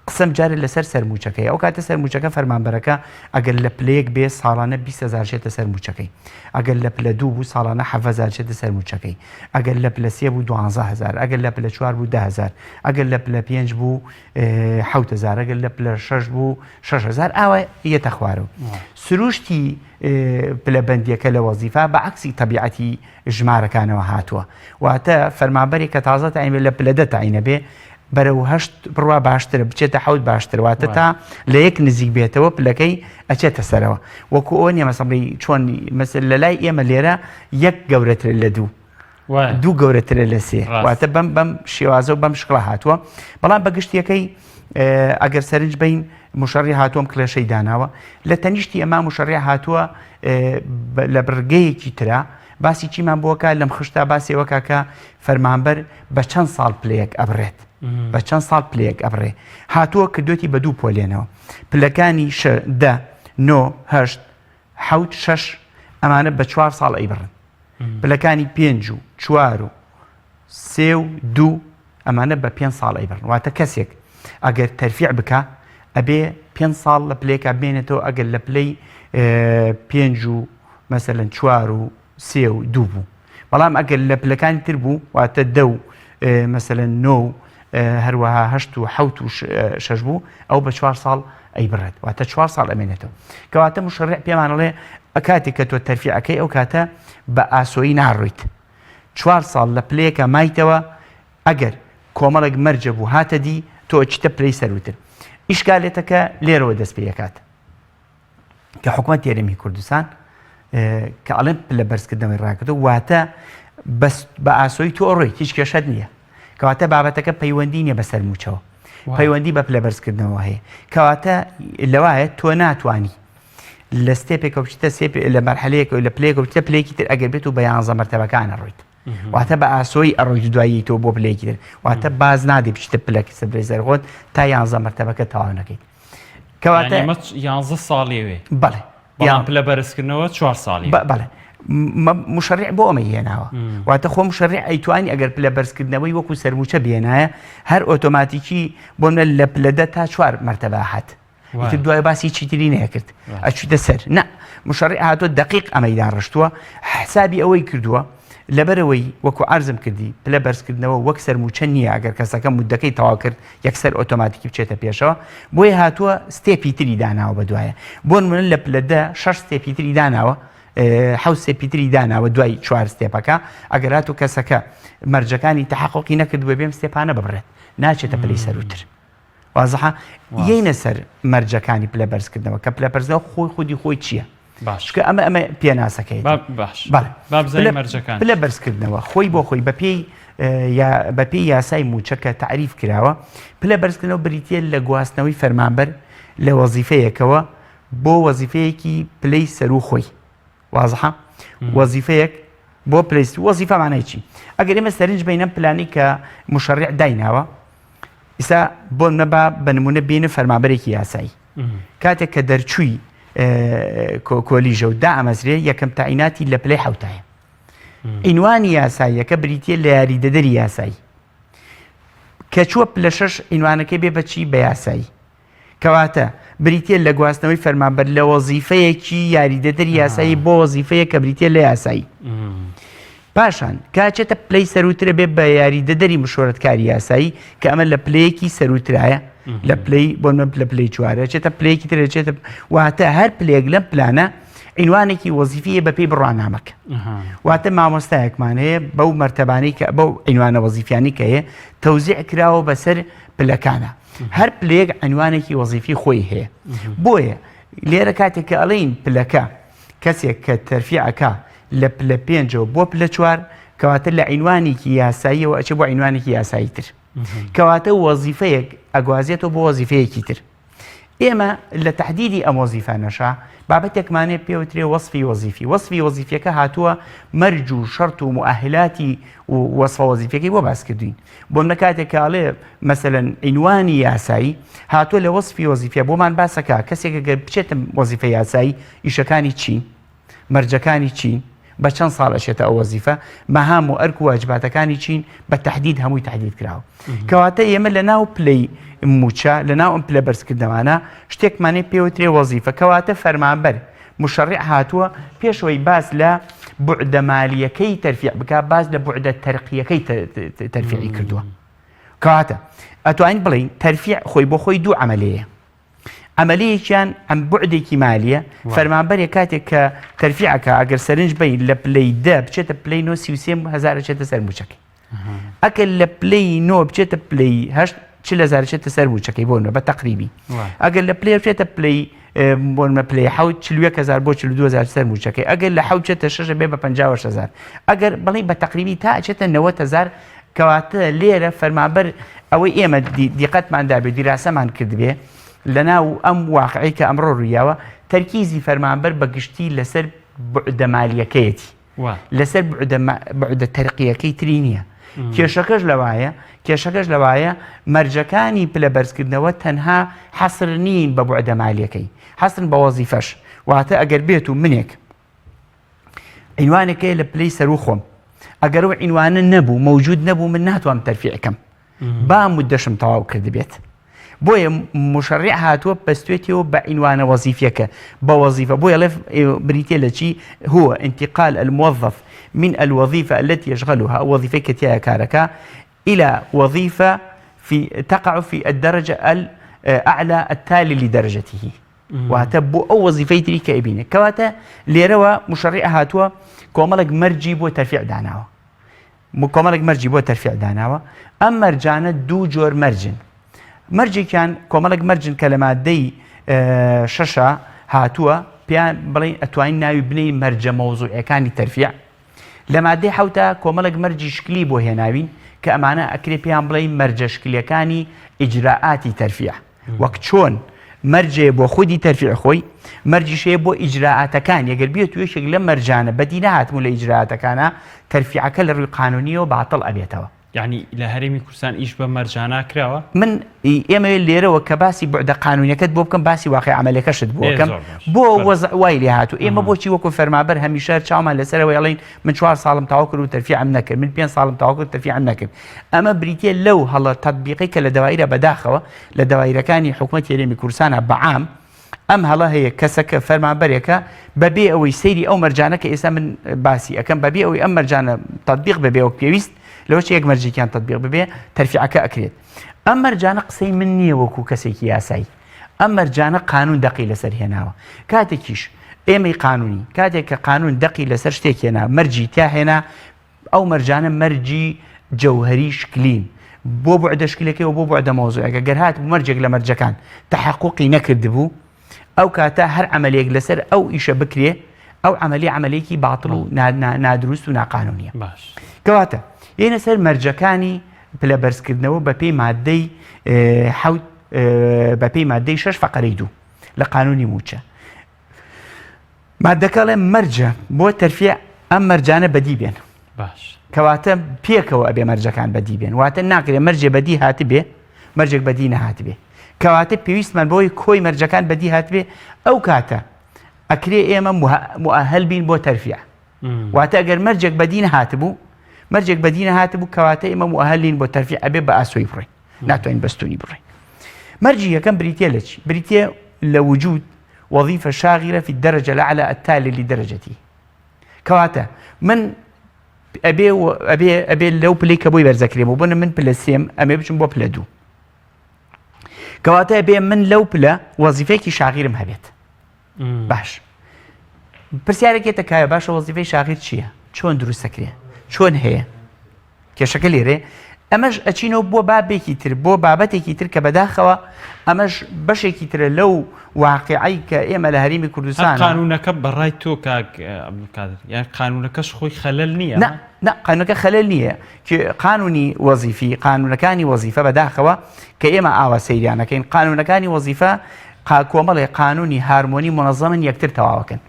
قسەم جارێت لەسەر سەرموچەکەی ئەو کاتە سەرموچەکە فەرمانبەرەکە ئەگەر لە پلەیەک بێ ساڵانە 20,000 چێتە سەرموچەکەی ئەگەر لە پلە 2 بوو ساڵانە 7,000 چێتە سەرموچەکەی ئەگەر لە پلە 3 بوو 12,000 ئەگەر لە پلە 4 بوو 10,000 ئەگەر لە پلە 5 بوو 7,000 ئەگەر لە پلە 6 بوو 6,000 ئاوە یەتە خوارەوە سروشتی پلەبەندیەکە لە وەزیفا بە عکسی تەبیعەتی ژمارەکانەوە هاتووە واتە فەرمانبەری کە تازە تاعین لە پلە 10 تاعینە بێ بەرەو 8 بڕوا باشترە بچێتە 7 باشتر واتە تا لە یەک نزیک بێتەوە پلەکەی ئەچێتە سەرەوە وەکو ئەوە نیە مەسەڵی چۆن لە لای ئێمە لێرە یەک گەورەترە لە دوو گەورەترە لە سێ واتە بەم شێوازە و بەم شکڵە هاتووە بەڵام بەگشتیەکەی ئەگەر سەرنج بین مشەڕیع هاتووەم کلێشەی داناوە لە تەنیشتی ئەمە مشەڕیع هاتووە لە بڕگەیەکی ترا باسی چیمان بۆکە لەم خشتا باسێوەکە کە فەرمانبەر بە چەند ساڵ پلەیەک ئەبڕێت بە چەند ساڵ پلەیەک ئەبڕێ هاتووە کردوێتی بە دوو پۆلێنەوە پلەکانی 10 9 8 6 ئەمانە بە 4 ساڵ ئەیبڕن پلەکانی 5 و 4 و 3 و 2 ئەمانە بە 5 ساڵ ئەیبڕن واتە کەسێک ئەگەر تەرفیع بکە ئەبێ 5 ساڵ لە پلەیەکە بێنێتەوە ئەگەر لە پلەی 5 و مەسەلەن 4 و 3 و 2 بوو بەڵام ئەگەر لە پلەکانی تر بوو واتە 10 و مەسەلەن 9 هەروەها 8 و 7 و 6 بوو ئەو بە 4 ساڵ ئەیبڕێت واتە 4 ساڵ ئەمێنێتەوە کەواتە مشەڕع پێمانەڵێ کاتێک کە تۆ تەرفیعەکەی ئەو کاتە بە ئاسۆیی ناڕۆیت 4 ساڵ لە پلەیەکە مایتەوە ئەگەر کۆمەڵێک مەرجە بوو هاتە دی تۆ چیتە پلەی سەروتر ئیشکالێتەکە لێرەوە دەست پێ دەکات کە حکوومەت یاریمی کوردستان کە ئەڵێن لە بەرزکردنەوەی ڕاکردو واتە بە ئاسۆی تۆ ڕۆیت هیچ کێشەت نییە کەواتە بابەتەکە پەیوەندی نیە بەسەر موچەوە پەیوەندی بە پلە بەرزکردنەوە هەیە کەواتە لەوایە تۆ ناتوانی لە ستێپێکە بچیتە لە مەرحەلەیەک لە پلەیەک بچیتە پلەیەکی تر ئەگەر بێت و بە 11 مەرتەبەکانە ڕۆیت واتە بە ئاسۆی ئەڕۆیت دوایی تۆ بۆ پلەیەکی تر واتە باز نادێ بچیتە پلەکی سەبرەی زەرخۆت تا 11 مەرتەبەکە تەواو نەکەیت کەواتە 11 ساڵێوێ بەڵێ بەڵام پلە بەرزکردنەوە 4 ساڵی بەڵێ مشەڕع بۆ ئەمە هێناوە واتە خۆ مشەڕع ئەیتوانی ئەگەر پلە بەرزکردنەوەی وەکو سەرموچە بێنایە هەر ئۆتۆماتیکی بۆنە لە پلەدە تا 4 مەرتەبە هات تر دوای باسی چیتری نەکرد ئەچیتە سەر نه مشەڕع هاتۆ دقیق ئەمەیدان ڕشتووە حسابی ئەوەی کردووە لەبەرەوەی وەکو عرضم کردی پلە بەرزکردنەوە وەک سەرموچە نییە ئەگەر کەسەکە مودەکەی تەواو کرد یەکسەر ئۆتۆماتیکی بچێتە پێشەوە بۆیە هاتووە ستێپی تری داناوە بە دوایە بۆ نمونە لە پلەدە 6 ستێپی تری داناوە حوسێ پیتری داناوە دوای 4 ستێپەکە ئەگەر هاتوو کەسەکە مەرجەکانی تەحققی نەکردووە بێم ستێپانە ببڕێت ناچێتە پلەی سەروتر وازەحە یەینە سەر مەرجەکانی پلە بەرزکردنەوە کە پلە بەرزەوە خۆی خودی خۆی چییە باش کە ئەمە پێناسەکەیت باش مەرجەکان پلە بەرزکردنەوە خۆی بۆ خۆی بەپێی یاسای موچەکە تعریف کراوە پلە بەرزکردنەوە بریتە لە گواستنەوەی فەرمانبەر لە وەزیفەیەکەوە بۆ وەزیفەیەکی پلەی سەرو خۆی وازحە وەزیفەیەک بۆ پلیس وەزیفە مانای چی ئەگەر ئێمە سەرنج بینە پلانی کە مشەڕع دایناوە ئیسا بۆ نەبا بە نمونە بینە فەرمانبەرێکی یاسایی کاتێک کە دەرچووی کۆلیژە و دائەمەزرێ یەکەم تاعیناتی لە پلەی حوتایە ئینوانی یاساییەکە بریتە لە یاریدەدەری یاسایی کە چووە پلە 6 ئینوانەکەی بێ بەچی بە یاسایی کەواتە بریتە لە گواستنەوەی فەرمانبەر لە وەزیفەیەکی یاریدەدەری یاسایی بۆ وەزیفەیە کە بریتە لە یاسایی پاشان کاچێتە پلەی سەروترە بێ بە یاریدەدەری مشۆرەتکاری یاسایی کە ئەمە لە پلەیەکی سەروترایە لە پلەی بۆ لە پلەی 4 چێتە پلەیەکی ترە چێتە واتە هەر پلێک لەم پلانە عنوانێکی وەزیفەیە بە پێی بڕوانامەکە واتە مامۆستایەکمان هەیە بەو مەرتەبانەی کە بەو عنوانە وەزیفیانی کە هەیە تەوزیع کراوە بەسەر پلەکانە هەر پلێک عنوانێکی وەزیفی خۆی هەیە بۆیە لێرە کاتێک کە ئەڵێن پلەکە کەسێک کە تەرفیعەکە لە پلە 5 بۆ پلە 4 کەواتە لە عنوانێکی یاساییەوە ئەچێ بۆ عنوانێکی یاسایی تر کەواتە وەزیفەیەک ئەگوازێتەوە بۆ وەزیفەیەکی تر ئێمە لە تحدیدی ئەم وەزیفانەشە بابەتێکمانێ پێوترێ وەصفی وەزیفی وەصفی وەزیفەکە هاتووە مەرج و شەرت و مؤهلاتی و وەصفە وەزیفەکەی بۆ باس کردوین بۆ منە کاتێک کاڵێ مەسەلەن عنوانی یاسایی هاتووە لە وەصفی وەزیفە بۆمان باسەکە کەسێک گەر بچێتە وەزیفە یاسایی ئیشەکانی چین مەرجەکانی چین بە چەند ساڵ ئەچێتە ئەو وەزیفە مەهام و ئەرک و واجباتەکانی چین بە تحدید هەمووی تحدید کراوە کەواتە ئێمە لە ناو پلەی موچە لە ناو ئەم پلە بەرزکردنەوانە شتێکمانێ پێوترێ وەزیفە کەواتە فەرمانبەر مشەڕع هاتووە پێشەوەی باس لە بعدە مالیەکەی تەرفیع بکە باس لە بعدە تەرقیەکەی تەرفیعی کردووە کەواتە ئەتوانین بڵین تەرفیع خۆی بۆ خۆی دوو عەمەلەیە عملية عم بعدێکی مالیە فەرمانبەرێک کاتێک کە تەرفیعەکە ئەگەر سەرنج بین لە پلەی 10 بچێتە پلەی 9 چێتە سەر موچەکەی ئەگەر لە پلەی 9 بچێتە پلەی 8 40,000 چێتە سەر موچەکەی بۆ بە تەقریبی ئەگەر لە پلەی بچێتە پلەی بۆ پلەی 41,000 بۆ 42,000 سەر موچەکەی ئەگەر لە 7 چێتە 6 بێ بە 56,000 ئەگەر بڵێ بە تەقریبی تا ئەچێتە 90,000 کەواتە لێرە فەرمانبەر ئەوەی ئێمە دیقەتماندا بێ دیراسەمان کردبێ لەناو ئەم واقعی کە ئەمڕۆ ڕوویاوە تەرکیزی فەرمانبەر بە گشتی لەسەر بعدە مالیەکەیەتی لەسەر بعدە تەرقیەکەی تری نییە کێشەکەش لەوایە مەرجەکانی پلە بەرزکردنەوە تەنها حەسر نین بە بعدە مالیەکەی حەسرن بە وەزیفەش واتە ئەگەر بێت و منێک عنوانێکەیە لە پلەی سەر و خۆم ئەگەر و عنوانە نەبوو موجود نەبوو من ناتوانم تەرفیعەکەم با مدەشم تەواو کرد بێت بۆیە مشرع هاتووە بەستێتەوە بە عنوانە وەزیفەکە بە وەزیفە بۆیە لە بریتێ لە چی هو انتقال الموظف من الوظيفة التي يشغلها أو وظيفة كتيا كاركا إلى وظيفة تقع في الدرجة الأعلى التالي لدرجته وهتبو أو وظيفة تريك إبينه كواتا ليروا مشرع هاتوا كومالك مرجي بو ترفيع داناوا كومالك مرجي بو ترفيع داناوا أما مرجانا دو جور مرجي كان كومالك مرجن كلمات دي ششا هاتوا بيان بلين أتوين ناوي بني مرجع موضوع كان الترفيع لما دي حوتا كومالك مرجي شكلي بو هناوين كأمانة أكري بيان بلين مرجع شكلي كاني إجراءاتي ترفيع وقت شون مرجع بو خودي ترفيع خوي مرجع شيء بو إجراءات كان يقل بيوت ويشك لما رجعنا بدينات مول إجراءات كان ترفيع كل القانونية وبعطل أبيتها يعني إلى هرمي كردستان إيش بمرجعنا كراوة من إما اللي وكباسي بعد قانونية كتبوا بكم باسي واقع عملية كشد بوكم بو وضع وايلي هاتو إما بو شي وكو فرمابر هميشار شاوما لسر ويالين من شوار صالم تعوكر وترفيع عم نكر من بين صالم تعوكر وترفيع عم نكر أما بريتيا لو هلا تطبيقك لدوائر بداخوة لدوائر كاني حكومة يريمي كردستان بعام أم هلا هي كسك فرمابريكا ببي أو سيري أو مرجانك إسا من باسي أكم ببي أو أم مرجانا تطبيق ببي أو بيويست لو شيء مرجي كان تطبيق ببيع ترفيعك أكريت أما رجعنا قصي مني وكو كسيك ياساي أما رجعنا قانون دقي لسر هنا كاتكيش إيمي قانوني كاتك قانون دقي لسر شتيك هنا مرجي تا هنا أو مرجعنا مرجي جوهري شكلين بو بعد شكلك وبو بعد موضوعك جرهات مرجع لمرجع كان تحققي نكردبو أو كاتا هر عملية لسر أو إيش بكريه أو عملية باطلو نادروس ونا قانونية باش كواتا یعنی سەر مەرجەکانی پلە بەرزکردنەوە بەپێی مادەی حوت بەپێی مادەی 6 فقرەی 2 لە قانونی موچە مادەکەڵێ مەرجە بۆ تەرفیع ئەم مەرجانە بەدی بێن باش کەواتە پێکەوە ئەبێ مەرجەکان بەدی بێن واتە ناکرێت مەرجێ بەدی هاتبێ مەرجێک بەدی نەهاتبێ کەواتە پێویستمان بۆی کۆی مەرجەکان بەدی هاتبێ ئەو کاتە ئەکرێ ئێمە مؤهل بین بۆ تەرفیع واتە ئەگەر مەرجێک بەدی نەهاتبوو مرجك بدينا هاتبو كواتي إمام مؤهلين بترفيع أبي بأسوي بري ناتوين بستوني بري مرجية كم بريتيا لتش بريتيا لوجود وظيفة شاغرة في الدرجة الأعلى التالي لدرجتي كواتا من أبي لو بلي كبوي برزكريم وبنا من بلسيم أمي بشم بو بلادو كواتا أبي من لو بلا وظيفة شاغرة مهبت باش برسيارك يتكايا باش وظيفة شاغرة شيء شون دروس سكريه چۆن هەیە کێشەکە لێرێ ئەمەش ئەچینەوە بۆ بابێکی تر بۆ بابەتێکی تر کە بەداخەوە ئەمەش بەشێکی ترە لەو واقعی کە ئێمە لە هەرێمی کوردستان قانونەکە بەڕای تۆ کاک عەبدولقادر یان قانونەکەش خۆی خەلەل نییە نا قانونەکە خەلەل نییە قانونی وەزیفی قانونەکانی وەزیفە بەداخەوە کە ئێمە ئاوا سەیریانەکەین قانونەکانی وەزیفە کۆمەڵی قانونی هارمۆنی منەظەمن یەکتر تەواوەکەن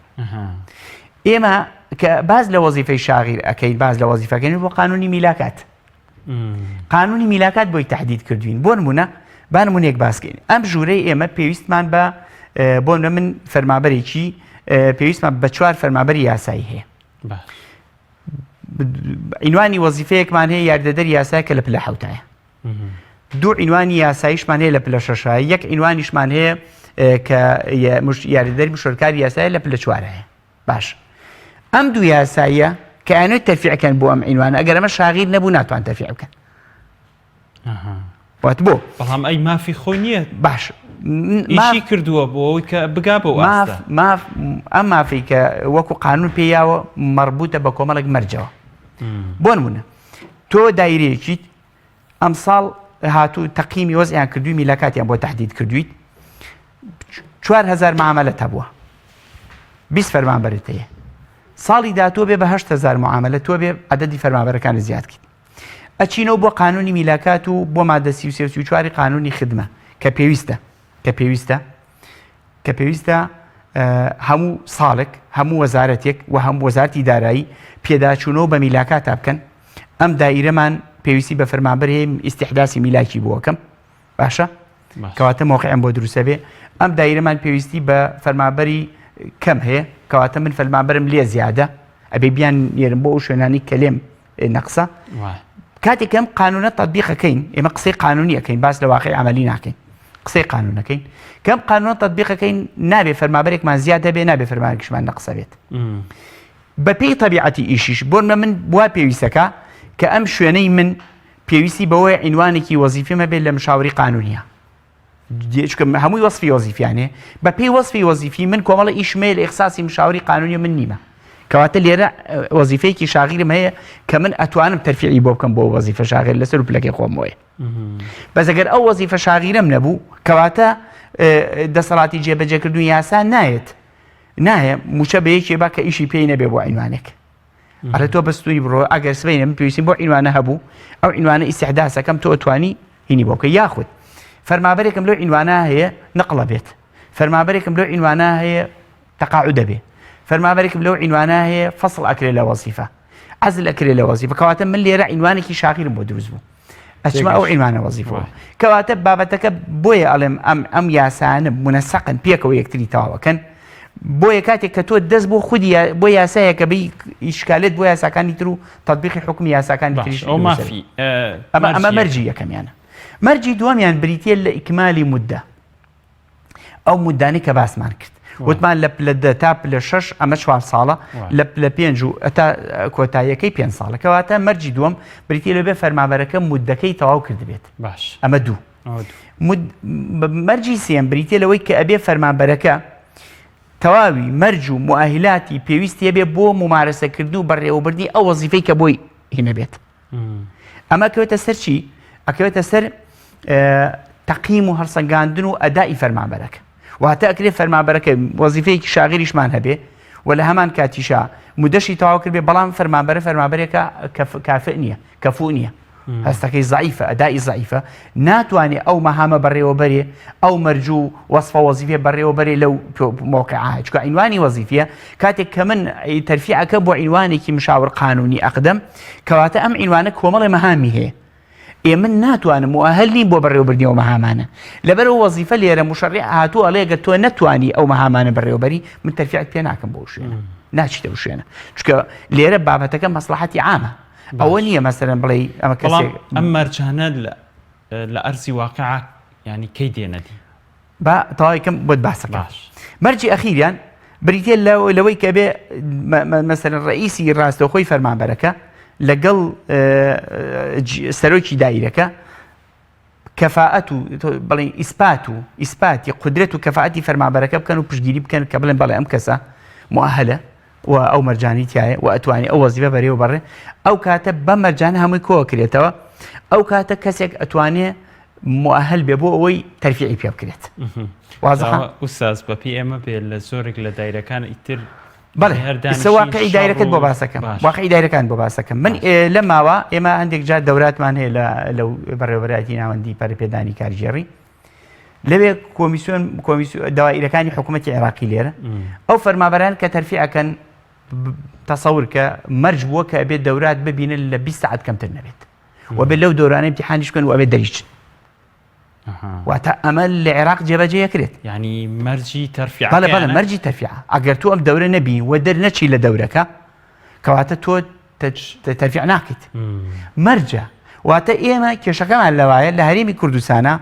ئێمە کە باز لە وەزیفەی شاغیر ئەەکەین باز لە وەزیفەکەین بۆ قانونی میلاکات قانونی میلاکات بۆی تهدید کردوین بۆ نمونە با نمونەیەک باسکەین ئەم ژوورەی ئێمە پێویستمان بە بۆ من فەرمابەرێکی پێویستمان بە 4 فەرمابەری یاسایی هەیە عنوانی وەزیفەیەکمان هەیە یاردەدەری یاسای کە لە پلە حوتایە دوو عنوانی یاساییشمان هەیە لە پلە شەشایە یەک عنوانیشمان هەیە کە یاردەدەری مشۆرکاری یاسای لە پلە 4 هەیە باش ئەم دوو یاساییە کە ئەنوێت تەرفیعکەن بۆ ئەم عنوانە ئەگەر ئەمە شاغیر نەبوو ناتوان تەرفیع بکەن وات بۆ بەڵام ئەی مافی خۆی نییە باش ئیشی کردووە بۆ ئەوی کە بگا بۆ ئەم مافی کە وەکو قانون پێیاوە مەربوطە بە کۆمەڵێک مەرجەوە بۆ نمونە تۆ دایرەیەکیت ئەم ساڵ هاتوو تەقییمی وەزعیان کردووی میلاکاتیان بۆ تهدید کردویت 4000 معاملەت هەبووە 20 فەرمانبەرت هەیە ساڵی داتۆ بێ بە 8000 معاملە تۆ بێ عەدەدی فەرمانبەرەکانی زیاد کرد ئەچینەوە بۆ قانونی میلاکات و بۆ مادە 33 قانونی خدمە کە پێویستە هەموو ساڵێک هەموو وەزارەتێک و هەموو وەزارەتی دارایی پێداچوونەوە بە میلاکات بکەن ئەم دایرەمان پێویستی بە فەرمانبەر هەیە ئیستیحداسی میلاکی بۆکەم باشە کەواتە موقعیان بۆ دروستە بێ ئەم دایرەمان پێویستی بە فەرمانبەری کەم هەیە کەواتە من فەرمانبەرم لێ زیادە ئەبێ بیان نێرم بۆ ئەو شوێنانی کە لێم نەقسە کاتێک ئەم قانونە تطبیقەکەین ئێمە قسەی قانونی ئەەکەین باس لە واقعی عملی ناکەین قسەی قانونەکەین کەم قانونە تطبیقەکەین نابێ فەرمانبەرێکمان زیادە بێ نابێ فەرمانێکیشمان نەقسە بێت بەپێی تەبیعەتی ئیشیش بۆ من وا پێویستەکە کە ئەم شوێنەی من پێویستی بەوەی عنوانێکی وەزیفەمە بێت لە مشاوری قانونیە هەمووی وەصفی وەزیفیانێ بەپێی وەصفی وەزیفی من کۆمەڵە ئیشمێ لە ئیخساسی مشاوری قانونی من نیمە کەواتە لێرە وەزیفەیەکی شاغیرم هەیە کە من ئەتوانم تەرفیعی بۆ بکەم بۆ وەزیفە شاغیر لەسەر و پلەکەی خۆمەوەی بەس ئەگەر ئەو وەزیفە شاغیرم نەبوو کەواتە دەسەڵاتی جێبەجێکردنی یاسا نایە موچە بە یەکێ با کە ئیشی پێی نەبێ بۆ عنوانێک ئەرە تۆ بەستوری بڕۆ ئەگەر سبەینە من پێویستیم بۆ عنوانە هەبوو ئەو عنوانە ئیستیحداسەکەم تۆ ئەتوانی هینی بۆ بکە یاخود فەرمانبەرێکم لەو عنوانە هەیە نەقڵە بێت فەرمانبەرێکم لەو عنوانە هەیە تەقاعودە بێ فەرمانبەرێکم لەو عنوانە هەیە فەصل ئەکرێ لە وەزیفە عەزل ئەکرێ لە وەزیفە کەواتە من لێرە عنوانێکی شاغیرم بۆ دروست بوو ئەچمە ئەو عنوانە وەزیفەوە کەواتە بابەتەکە بۆیە ئەڵێم ئەم یاسانە منەسەقن پێکەوە یەکتری تەواوەکەن بۆیە کاتێک کە تۆ دەست بۆ خودی بۆ یاسایە کە بی ئیشکالێت بۆ یاساکانی تر و تەطبیقی حکمی یاساکانی تریش ئەمە مەرجی یەکەمیانە مەرجی دووەمیان بریتیە لە ئیکمالی مودە ئەو مودانەی کە باسمان کرد وتمان لە پلە تا پلە 6 ئەمە 4 ساڵە لە پلە 5 و ئەتا کۆتاییەکەی 5 ساڵە کەواتە مەرجی دووەم بریتیە لەبێ فەرمانبەرەکە مودەکەی تەواو کردبێت باش ئەمە دوو مەرجی سێم بریتیە لەوەی کە ئەبێ فەرمانبەرەکە تەواوی مەرج و موئاهلاتی پێویستی هەبێ بۆ ممارەسەکردن و بەڕێوەبردنی ئەو وەزیفەی کە بۆی هینەبێت ئەمە کەوێتە سەر چی؟ ئەکەوێتە سەر تەقیم و هەڵسەنگاندن و ئەدای فەرمانبەرەکە واتە ئەکرێ فەرمانبەرەکە وەزیفەیەکی شاغیریشمان هەبێ و لە هەمان کاتیشا مودەشی تەواو کرد بێ بەڵام فەرمانبەرێکە کافئ نییە کەفوو نییە هەستەکەی زعیفە ئەدای زعیفە ناتوانێت ئەو مەهامە بەڕێوەبەرێ ئەو مەرج و وەصفە وەزیفە بەڕێوەبەرێ لەو مۆقعە چکە عنوانی وەزیفە کاتێک کە من تەرفیعەکە بۆ عنوانێکی مشاور قانونی ئەقدەم کەواتە ئەم عنوانە کۆمەڵی مەهامی هەیە من ناتوانم مؤهل نیم بۆ بەڕێوەبردنەوە مەهامانە لەبەرەوە وەزیفە لێرە مشەڕع هاتووە ئەڵێگە تۆ نەتوانی ئەو مەهامانە بەڕێوەبەری من تەرفیعت پێ ناکەم بۆ شوێنە ناچیتە بۆ شوێنە چکە لێرە بابەتەکە مەسلحەتی عامە ئەوە نییە مەسەرەن بڵێ ئەمە کەسێک ئەم مەرجانە لە ئەرزی واقعە ینی کەی دێنەدی با تەواویکەم بۆت باسەکە مەرجی ئەخیریان بریتێ لەوەی کە بێ مەسەرەن ڕئیسی ڕاستەوخۆی فەرمانبەرەکە لەگەڵ سەرۆکی دایرەکە کەفاءەت و بڵێ ئیسپاتی قودرەت و کەفاءەتی فەرمانبەرەکە بکەن و پشتگیری بکەن کە بڵێن بەڵێ ئەم کەسە مؤهلە و ئەو مەرجانی تایە و ئەتوانی ئەو وەزیفە بەرێوە بەڕێ ئەو کاتە بە مەرجانە هەمووی کۆوە کرێتەوە ئەو کاتە کەسێک ئەتوانێ مؤهل بێ بۆ ئەوەی تەرفیعی پێ بکرێت ئوستاز بەپی ئێمە بێ لە زۆرێک لە دایرەکان ئیتر بەڵێ واقعی دایرەکەت بۆ باسەکەم واقعی دایرەکان بۆ باسەکەم من لە ماوە ئێمە هەندێک جار دەوراتمان هەیە لەو بەڕێوەبەرایەتی ناوەندی پەرپێدانی کارژێڕی لەوێ کۆمیسیۆن داوائیرەکانی حکوومەتی عێراقی لێرە ئەو فەرمانبەران کە تەرفیعەکەن تەسەور کە مەرج بووە کە ئەبێت دەورات ببینن لە 20 ساعت کەمتر نەبێت وبێت لەو دەورانەی امتحانیش بکەن و ئەبێت دەریچن واتە ئەمە لە عێراق جێبەجێەکرێت ینی مەرجی تەرفیع بەڵێ مەرجی تەرفیع ئەگەر تۆ ئەم دەورە نەبی و دەرنەچی لە دەورەکە کەواتە تۆ تەرفیع ناکەیت مەرجە واتە ئێمە کێشەکەمان لەوایە لە هەرێمی کوردستانە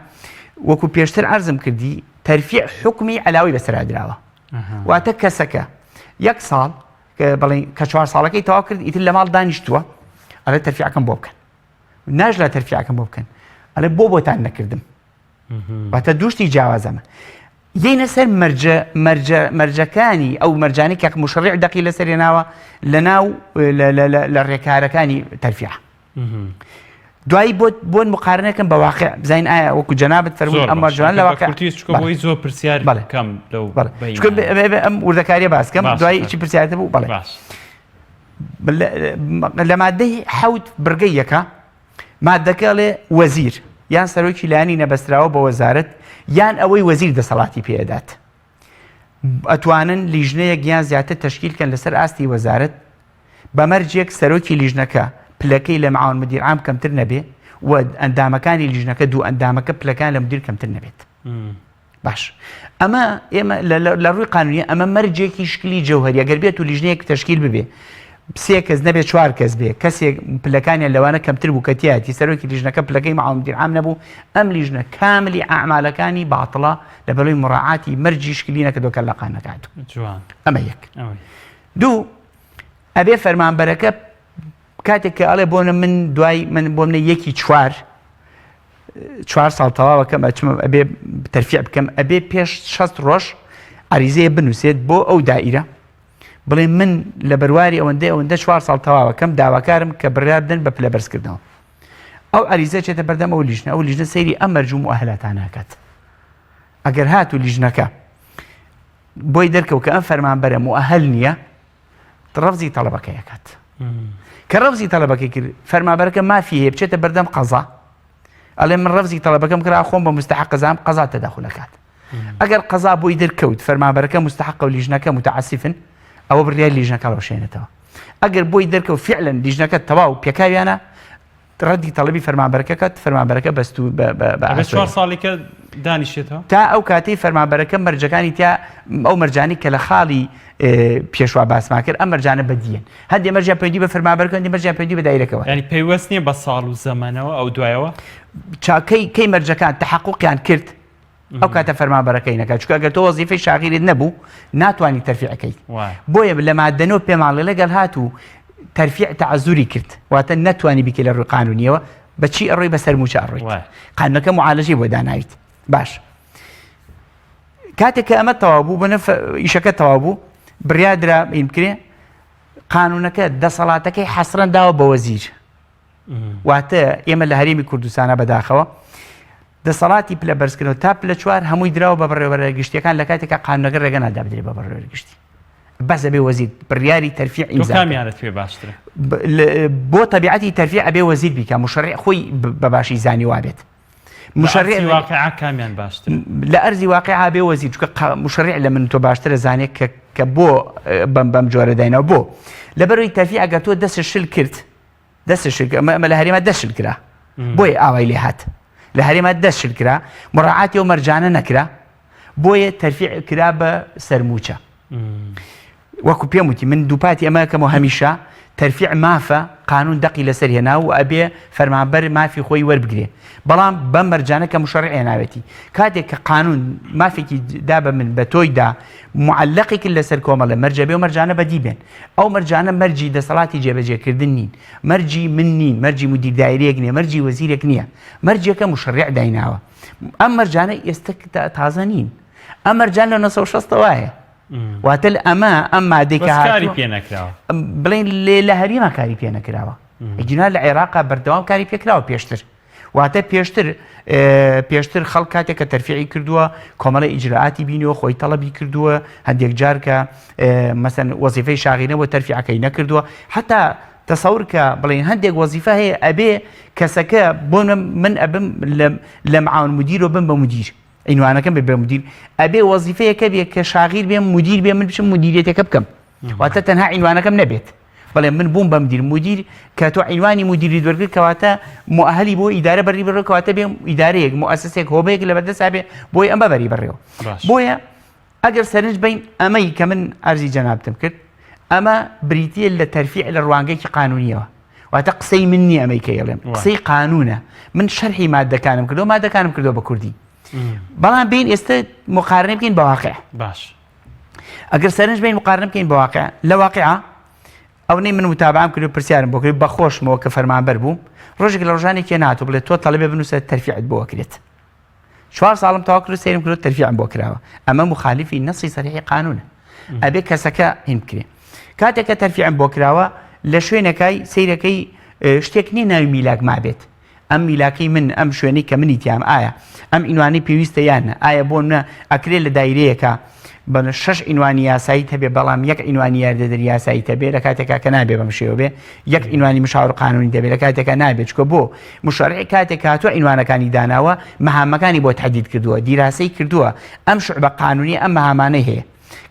وەکو پێشتر عەرزم کردی تەرفیع حکمی عەلاوی بەسەرادراوە واتە کەسەکە 1 ساڵ بڵێ کە 4 ساڵەکەی تەواو کرد ئیتر لە ماڵ دانیشتووە ئەڵێ تەرفیعەکەم بۆ بکەن ناژ لە تەرفیعەکەم بۆ بکەن ئەڵێ بۆتان نەکردم واتە دوشتی جیاوازەمە یەینە سەر مەرجەکانی ئەو مەرجانی کە مشەڕع دەقی لەسەر هێناوە لە ناو لە ڕێکارەکانی تەرفیع دوایی بۆن مقارنەکەم بە واقع بزانین ئایا وەکو جەنابەت فەرمووی ئەم مەرجانە لە واقع بۆی زۆر پرسیار کەم لەو ئەم وردەکاریە باسکەم دوایی چی پرسیارەتە بوو بەڵێ لە مادەی 7 بڕگەی یەکە مادەکە ئەڵێ وەزیر یان سەرۆکی لایەنی نەبەستراوە بە وەزارەت یان ئەوەی وەزیر دەسەڵاتی پێدات ئەتوانن لیژنەیەک یان زیاتر تەشکیلکەن لەسەر ئاستی وەزارەت بەمەرجێک سەرۆکی لیژنەکە پلەکەی لە معاون مدیر عام کەمتر نەبێ و ئەندامەکانی لیژنەکە دوو ئەندامەکە پلەکان لە مدیر کەمتر نەبێت باش ئەمە ئێمە لە ڕووی قانونی ئەمە مەرجێکی شکلی جەوهەری ئەگەر بێت و لیژنەیەک تەشکیل ببێ سێ کەس نەبێت 4 کەس بێ کەسێک پلەکانیان لەوانە کەمتر بوو کەتیاتی سەرۆکی لیژنەکە پلەکەی مەعاونەتی عام نەبوو ئەم لیژنە کاملی ئەعمالەکانی باتڵە لە بەلۆی مڕاعاتی مەرجی شکلی نەکردووە کە لەقان نەکات ئەمە یەک دوو ئەبێ فەرمانبەرەکە کاتێک کە ئەڵێ بۆنە من دوای من بۆ منە 4 ساڵ تەواوەکەم ئەچمە ئەبێ تەرفیع بکەم ئەبێ پێش 60 ڕۆژ عریزەیە بنووسێت بۆ ئەو دائیرە بڵێ من لە بەرواری ئەوەندە 4 ساڵ تەواوەکەم داواکارم کە بڕیار بدەن بە پلەبەرزکردنەوە ئەو عریزە چێتە بەردەم ئەو لیژنە سەیری ئەم مەرج و موئەهلاتان ناکات ئەگەر هات و لیژنەکە بۆی دەرکەوت کە ئەم فەرمانبەرە موئەهل نییە ڕەفزی تەڵەبەکەی ئەکات کە ڕەفزی تەڵەبەکەی کرد فەرمانبەرەکە مافی هەیە بچێتە بەردەم قەزا ئەڵێ من ڕەفزی تەڵەبەکەم کرا خۆم بە مستحق قەزام قەزا تەداخولەکات ئەگەر قەزا بۆی دەرکەوت فەرمانبەرەکە مستحق و لیژنەکە متعەسفن ئەوە بڕیار لیژنەکە ڕۆشێنێتەوە ئەگەر بۆی دەرکەوت فعلا لیژنەکە تەواو پێکاویانە ڕەدی تەڵەبی فەرمانبەرەکە کات فەرمانبەرەکە بەستوو بە 4 ساڵێکە دانیشێتەوە تا ئەو کاتەی فەرمانبەرەکە مەرجەکانی تا ئەو مەرجانی کە لە خاڵی پێشوا باسمان کرد ئەم مەرجانە بەدیەن هەندێ مەرجیان پەیوەندی بە فەرمانبەرەکە هەندێ مەرجیان پەیوەندی بە دایرەکەوە ینی پەیوەست نییە بە ساڵ و زەمانەوە ئەو دوایەوە کەی مەرجەکان تەحەقوقیان کرد ئەو کاتە فەرمانبەرەکەی نەکات چونکە ئەگەر تۆ وەزیفەی شاغیرت نەبوو ناتوانانی تەرفیعەکەیت بۆیە لە مادەنەوە پێماڵێ لەگەڵ هاتوو تەرفیع تەعەزوری کرد واتە نەتوانی بیکە لە ڕووی قانونیەوە بەچی ئەڕۆی بەسەر موچە ئەڕۆیت قانونەکە معالەجەی بۆ داناویت باش کاتێک کە ئەمە تەواو بوو بنە ئیشەکە تەواو بوو بڕیادرا بکرێ قانونەکە دەسەڵاتەکەی حەسرەن داوە بە وەزیر واتە ئێمە لە هەرێمی کوردستانە بەداخەوە دەسەڵاتی پلە بەرزکردنەوە تا پلە 4 هەمووی درراوە بە بەڕێوەبەرگشتیەکان لە کاتێکە قانونەکە ڕێگە نادا بدرێت بە بەڕێوەبەرگشتی بەس ئەبێ وەزیر بڕیاری تەرفیع ئیمزامیانت پێ باشترە بۆ تەبیعەتی تەرفیع ئەبێ وەزیر بیکە مشەڕع خۆی بە باشی زانی وابێت مشەڕع واقعا کامیان باشتر لە ئەرزی واقعا بێ وەزیر چونکە مشەڕع لە من تۆ باشترە زانێت کە بۆ بەم جۆرە داینەوە بۆ لەبەرەوەی تەرفیع ئەگەر تۆ دەست شل کرد ئەمە لە هەرێمە دەست شل کرا بۆیە ئاوای لێ هات لە هەرێمە دەست شل کرا مڕاعاتی و مەرجانە نەکرا بۆیە تەرفیع کرا بە سەرموچە وەکو پێم وتی من دووپاتی ئەمەکەمەوە هەمیشە تەرفیع مافە قانون دەقی لەسەر هێنا و ئەبێ فەرمانبەر مافی خۆی وەربگرێ بەڵام بەم مەرجانە کە مشەڕع هێناوێتی کاتێک کە قانون مافێکی دا بە من بە تۆیدا معلقی کرد لەسەر کۆمەڵە مەرجە بێ و مەرجانە بەدی بێن ئەو مەرجانە مەرجی دەسەڵاتی جێبەجێکردن نین مەرجی من نین مەرجی مدیر دایرەیەک نییە مەرجی وەزیرێک نییە مەرجێکە مشەڕع دایناوە ئەم مەرجانە ئێستا تازە نین ئەم مەرجان لە 1960 وایە واتە ئەمە ئەم مادەی کە کاری پێ نەکراوە بڵێن لە هەریمە کاری پێ نەکراوە ئەجینا لە عێراقا بەردەوام کاری پێکراوە پێشتر واتە پێشتر خەڵک کاتێک کە تەرفیعی کردووە کۆمەڵی ئیجراعاتی بینیەوە خۆی تەڵەبی کردووە هەندێک جار کە مەسەن وەزیفەی شاغینەوە تەرفیعەکەی نەکردووە حتا تەسەور کە بڵێن هەندێک وەزیفە هەیە ئەبێ کەسەکە بۆ من ئەبم لە معاون مدیرۆ بم بە مدیر عنوانەکەم بێ مدیر ئەبێ وەزیفەیەکە بێ کە شاغیر بێم مدیر بێ من بچم مدیریەتەکە بکەم واتە تەنها عنوانەکەم نەبێت بەڵێ من بووم بە مدیر کە تۆ عنوانی مدیری دووەرگرت کەواتە مؤهلی بۆ ئیدارە بەری بڕێ کەواتە بێ ئیدارەیەک مؤسسێک هۆبەیەک لە بەردەست بێ بۆی ئەمە بەری بڕێەوە بۆیە ئەگەر سەرنج بین ئەمەی کە من ئەرزی جەنابتم کرد ئەمە بریتە لە تەرفیع لە ڕوانگەیەکی قانونیەوە واتە قسەی من نییە ئەمەی کە ئێڵێم قسەی قانونە من شەرحی مادەکانم کردو بە کوردی بەڵام بین ئێستا مقارنە بکەین بە واقع باش ئەگەر سەرنج بین مقارنە بکەین بە واقع لە واقعە ئەوەی من متابعام کرد و پرسیارم بۆ کرد بەخۆشمەوە کە فەرمانبەر بووم ڕۆژێک لە ڕۆژانێکی ناتوە بڵێت تۆ تەڵەبێ بنووسە تەرفیعت بۆ کرێت 4 ساڵم تەواو کرد سەیرم کرد تەرفیعم بۆ کراوە ئەمە مخالفی نەسی سەریحی قانونە ئەبێ کەسەکە هین بکرێ کاتێک کە تەرفیعم بۆ کراوە لە شوێنەکەی سەیرەکەی شتێک نیە ناوی میلاک مابێت ئەم میلاکەی من ئەم شوێنەی کە منی تیام ئایا ئەم ئینوانی پێویستە یانە ئایا بۆ منە ئەکرێت لە دایرەیەکە بە 6 ئینوانی یاسایی هەبێ بەڵام یەک ئینوانی یاردەدەری یاسایی هەبێ لە کاتێکا کە نابێ بەم شێوە بێ یەک ئینوانی مشاور قانونی دەبێت لە کاتێکا نابێت چکە بۆ مشەڕع کاتێک هاتووە ئینوانەکانی داناوە مەهامەکانی بۆ تحدید کردووە دیراسی کردووە ئەم شعبە قانونی ئەم مەهامانەی هەیە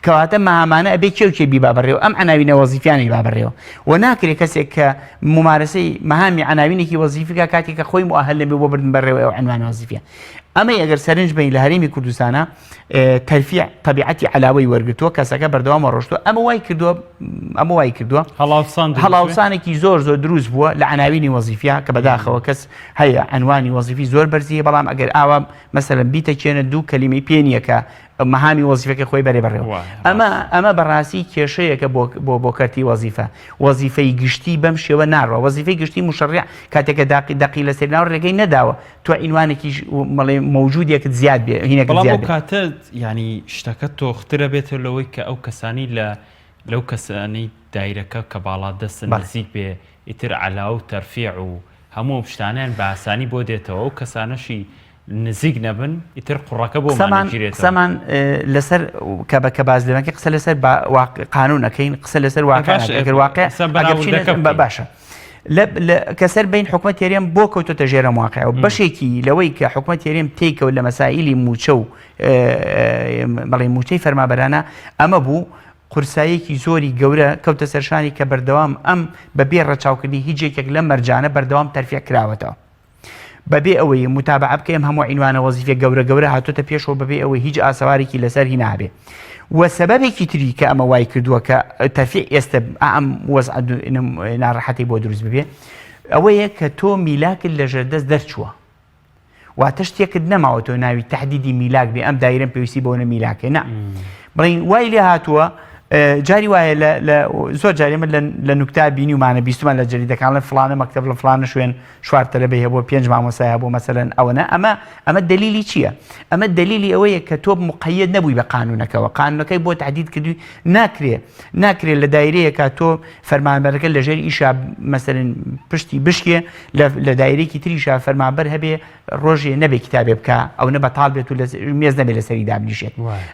کەواتە مەهامانە ئەبێ کێوکێ بی بابڕێەوە ئەم عناوینە وەزیفیانی بابڕێەوە و ناکرێت کەسێک کە ممارەسەی مەهامی عناوینێکی وەزیفیکە کاتێک کە خۆی مؤهل لەبێ بۆ بردن بەڕێوە ئەو عنوان وەزیفیە ئەمە ئەگەر سەرنج بین لە هەرێمی کوردستانە تەرفیع تەبیعەتی علاوەی وەرگتووە کەسەکە بەردەوامە ڕۆشتووە ئەمە وای کردووە هەڵاوسانێکی زۆر دروست بووە لە عناوینی وەزیفە کە بەداخەوە کەس هەیە عنوانی وەزیفی زۆر بەرزیە بەڵام ئەگەر ئاوا مەسەلەن بیتە چێنە دوو کەلیمەی پێ نییە کە مەهامی وەزیفەکە خۆی بەرێ بەڕێوە ئەمە بەڕاستی کێشەیەکە بۆ کەرتی وەزیفەی گشتی بەم شێوە ناڕوە وەزیفەی گشتی مشەڕع کاتێکە دەقی لە سەرناو ڕێگەی نەداوە تو عنوانێکی مەوجودێکت زیاد بێ هینەکە کاتە ینی شتەکە تۆخترە بێتە لەوەی کە ئەو کەسانی لەو کەسانی دایرەکە کە باڵا دەستن نزیک بێ ئیتر علاو و تەرفیع و هەموو شتانیان بە ئاسانی بۆ دێتەوە ئەو کەسانەشی نزیک نەبن ئیتر قوڕەکە بۆ قسەمان لەسەر کە باز لەمەکە قسە لەسەر قانونەکەین قسە لەسەر واقع باشە کەسەر بین حکومەت هێرێم بۆ کەوتۆتە ژێرە واقع و بەشێکی لەوەی کە حکومەت هێرێم تێکەوت لە مەسائلی موچە و بەڵێ موچەی فەرمابەرانە ئەمە بوو قورساییەکی زۆری گەورە کەوتە سەرشانی کە بەردەوام ئەم بەبێ ڕەچاوکردنی هیچ یەکێک لە مەرجانە بەردەوام تەرفیع کراوەتەوە بەبێ ئەوەی متابعە بکەم هەموو عنوانە وەزیفە گەورە هاتوۆتە پێشەوە بەبێ ئەوەی هیچ ئاسەوارێکی لەسەر هی نابێ و سەبەبێکی تری کە ئەمە وای کردووە کە تەرفیع ئێستا ئەم وەزع ناڕەحەتی بۆ دروست ببێ ئەوەیە کە تۆ میلاکت لە ژێردەست دەرچووە واتە شتێکت نەماوە تۆ ناوی تەحدیدی میلاک بێ ئەم دایرەم پێویستی بۆنە میلاکێ نا بڵین وای لێ هاتووە جاری وایە زۆر جاریمە لە نوکتا بینی ومانە بیستمان لە جەریدەکان لە فلانە مەکتەب لە فلانە شوێن شوارتەلەبێ هەبووە 5 مامۆسای هەبوو مەسەلەن ئەوەنە ئەمە دلیلی چییە؟ ئەمە دلیلی ئەوەیە کە تۆ مقەیەد نەبووی بە قانونەکەەوە قانونەکەی بۆ تهدید کردووی ناکرێت لە دایرەیە کە تۆ فەرمانبەرەکە لە ژێر ئیشا مەسەلەن پشتی بشکێ لە دایرێکی تریشا فەرمانبەر هەبێ ڕۆژێ نەبێ کتابێ بکە ئەو نە بەتاڵ بێت و مێز نەبێت لەسەری دابنیشێت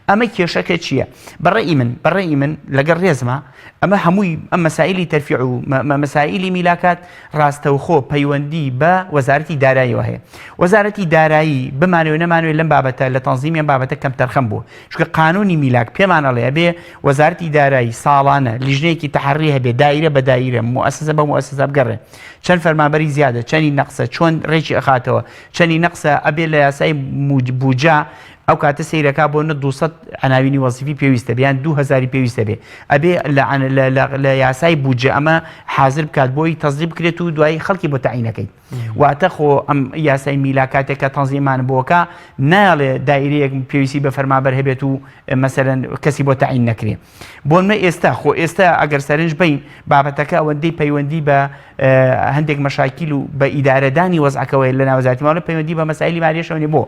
ئەمە کێشەکە چییە؟ بەڕێی من لەگەڵ ڕێزمە ئەمە هەمووی ئەم مەسائلی تەرفیع و مەسائلی میلاکات ڕاستەوخۆ پەیوەندی بە وەزارەتی داراییەوە هەیە وەزارەتی دارایی بمانوێ نەمانوێت لەم بابەتە لە تەنزیمیان بابەتە کەم تەرخەم بوو چونکە قانونی میلاک پێمانەڵێ بێ وەزارەتی دارایی ساڵانە لیژنەیەکی تەحەڕی هەبێ دایرە بە دایرە مؤسسە بە مؤسسە بگەڕێ چەند فەرمانبەری زیادە چەندی نەقسە چۆن ڕێکی ئەخاتەوە چەندی نەقسە ئەبێ لە یاسای بوجا ئەو کاتە سیرەکە بۆ 200 عناوینی وەزیفی پێویستە بیان 2000 پێویستە بێ ئەبێ لە یاسای بودجە ئەمە حاضر بکات بۆی تەزریب بکرێت و دوایی خەڵکی بۆ تەعینەکەی واتە خۆ ئەم یاسای میلاکاتێکە تەنزیمان بۆکە ناڵێ دایرەیەک پێویستی بە فەرمانبەر هەبێت و مەسەلەن کەسی بۆ تەعین نەکرێ بۆ منە ئێستا ئەگەر سەرنج بین بابەتەکە ئەوەندەی پەیوەندی بە هەندێک مەشاکیل و بە ئیدارەدانی وەزعەکەوەی لە ناوەزارەتی ماڵە پەیوەندی بە مەسائلی مالیەشەوە بۆ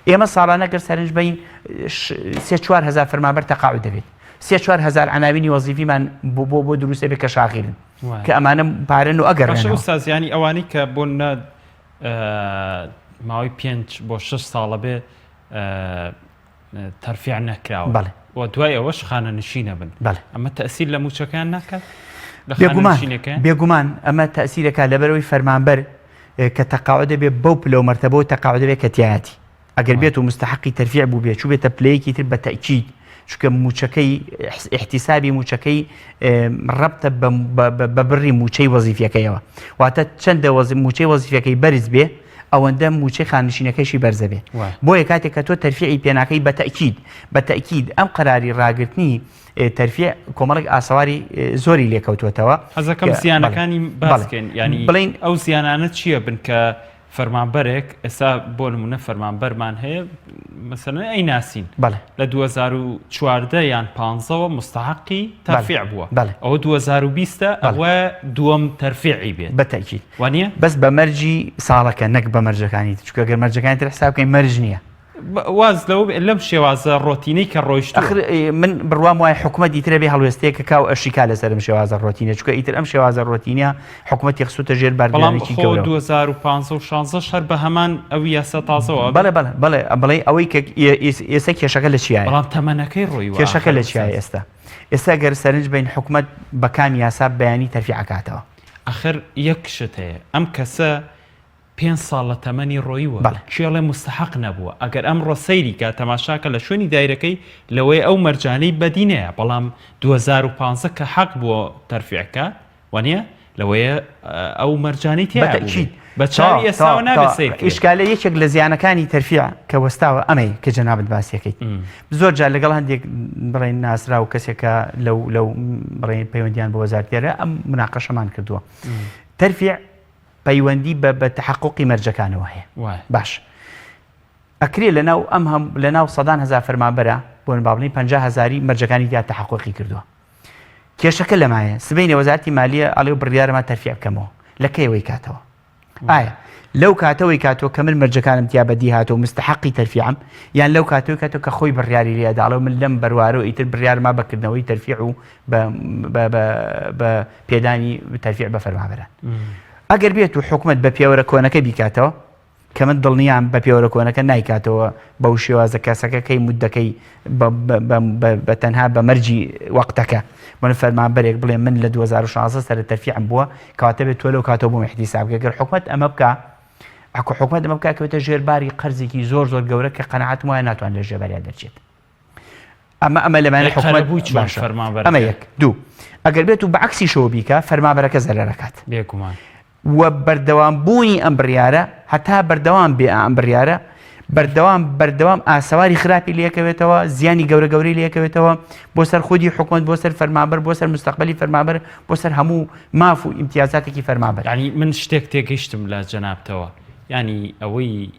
ئێمە ساڵانە گەر سەرنج بین 3-4 هزار فەرمانبەر تەقاعود دەبێت 3-4 هزار عناوینی وەزیفیمان بۆ دروستە بێت کە شاغیرن کە ئەمانە پارن و ئەگەڕێنەوە ئوستازیانی ئەوانی کە بۆ ماوەی 5 بۆ 6 ساڵە بێ تەرفیع نەکراوە و دوای ئەوەش خانە نشینە بن ئەمە تەئسیر لە موچەکان ناکات بێگومان ئەمە تەئسیرەکە لەبەرەوەی فەرمانبەر کە تەقاعود دەبێت بەو پلە و مەرتەبەوە تەقاعود دەبێت کە تایەتی ئەگەر بێت و مستحقی تەرفیع بوو بێت چوو بێتە پلەیەکی تر بە تەئکید چونکە موچەکەی احتیسابی موچەکەی ڕەبتە بە بڕی موچەی وەزیفەکەیەوە واتە چەندە موچەی وەزیفەکەی بەرز بێ ئەوەندە موچەی خانشینەکەیشی بەرزە بێ بۆیە کاتێک کە تۆ تەرفیعی پێناکەی بە تەئکید ئەم قەراری ڕاگرتنی تەرفیع کۆمەڵێک ئاسەواری زۆری لێکەوتوێتەوە حەزەکەم زیانەکانی باسکەین ینی بڵین ئەو زیانانە چییە بن کە فەرمانبەرێک ئێستا بۆ نمونە فەرمانبەرمان هەیە مەسەلەن ئەی ناسین لە 2014 یان 15ەوە مستحقی تەرفیع بووە ئەوە 2020 ئەوە دووەم تەرفیعی بێت بەتەئکید وانە بەس بە مەرجی ساڵەکە نەک بە مەرجەکانی چونکە گەر مەرجەکانی تر حساب بکەین مەرج نییە واز لەم شێوازە ڕۆتینەی کە ڕۆیشت من بڕوام وای حکومەت ئیترە بێ هەڵوێستەیەکە کاو ئەشیکا لەسەرم شێوازە ڕۆتینە چونکە ئیتر ئەم شێوازە ڕۆتینە حکومەتی خسووتە ژێر بەردەوامێکی گەورە 2015 شەر بە هەمان ئەو یاسا تازەوە بەڵێ ئەوەی کە ئێستا کێشەکە لە چیایە بەڵام تەمەنەکەی ڕۆی کێشەکە لە چیایە ئێستا گەر سەرنج بین حکومەت بە کام یاسا بەیانی تەرفیعەکاتەوە ئەخر یەک شت هەیە ئەم کەسە 5 ساڵ لە تەمەنی ڕۆیوە کێڵێ مستحق نەبووە ئەگەر ئەمڕۆ سەیری کە تەماشاکە لە شوێنی دایرەکەی لەوەی ئەو مەرجانەی بەدینەیە بەڵام 2015 کە حەق بووە تەرفیعەکە وانە لەوەیە ئەو مەرجانەی تێ بە چاوی ئێساوە نابێت سیر ئیشکالە یەکێک لە زیانەکانی تەرفیع کە وەستاوە ئەمەی کە جەنابەت باسیەکەیت زۆر جار لەگەڵ هەندێک بڕێن ناسرا و کەسێکە لەو بڕێن پەیوەندیان بە وەزارەتیارە ئەم مناقەشەمان کردووە تەرفیع پەیوەندی بە تحققی مەرجەکانەوە هەیە باش ئەکرێ لەناو سەدان هەزار فەرمانبەرە بۆ بابڵین 50,000 مەرجەکانی دیار تحققی کردووە کێشەکە لەمایە سبەینێ وەزارەتی مالیە ئەڵێ بڕیارەمان تەرفیع بکەمەوە لە کەیەوەی کاتەوە ئایا لەو کاتەوەی کاتەوە کە من مەرجەکانم تیا بەدی هاتەوە مستحقی تەرفیعم یان لەو کاتەوەی کاتەوە کە خۆی بڕیاری لێداڵەوە من لەم بەروارەوە ئیتر بڕیارما بەکردنەوەی تەرفیع و بە پێدانی تەرفیع بە فەرمانبەران ئەگەر بێت و حکومەت بە پێوەرە کۆنەکە بیکاتەوە کە من دڵنیام بە پێوەرە کۆنەکە نایکاتەوە بەو شێوازە کەسەکەکەی مودەکەی بە تەنها بە مەرجی وەقتەکە من فەرمانبەرێک بڵێ من لە 2016 سەر تەرفیعم بووە کەواتە بێت تۆ لەو کاتەوە بۆم احتیساب بکە گەر حکومەت ئەمە بکە حکومەت ئەمە بکە کەواتە ژێرباری قەرزێکی زۆر گەورە کە قەنەعەتم وایە ناتوان لە ژێرباریا دەرچێت ئەمە لەمانە حکومەت باشە ئەمە یەک دوو ئەگەر بێت و بەعکسی شەوە بیکە فەرمانبەرەکە زەرەرەکات بێگومان و بەردەوام بوونی ئەم بڕیارە هەتا بەردەوام بێ ئەم بڕیارە بەردەوام ئاسەواری خراپی لەکەوێتەوە زیانی گەورەی لەکەوێتەوە بۆ سەر خودی حکومت بۆ سەر فەرمانبەر بۆ سەر مستەقبەلی فەرمانبەر بۆ سەر هەموو ماف و ئیمتیازاتێکی فەرمانبەر ینی من شتێک تێگەیشتم لە جەنابتەوە ینی ئەوەی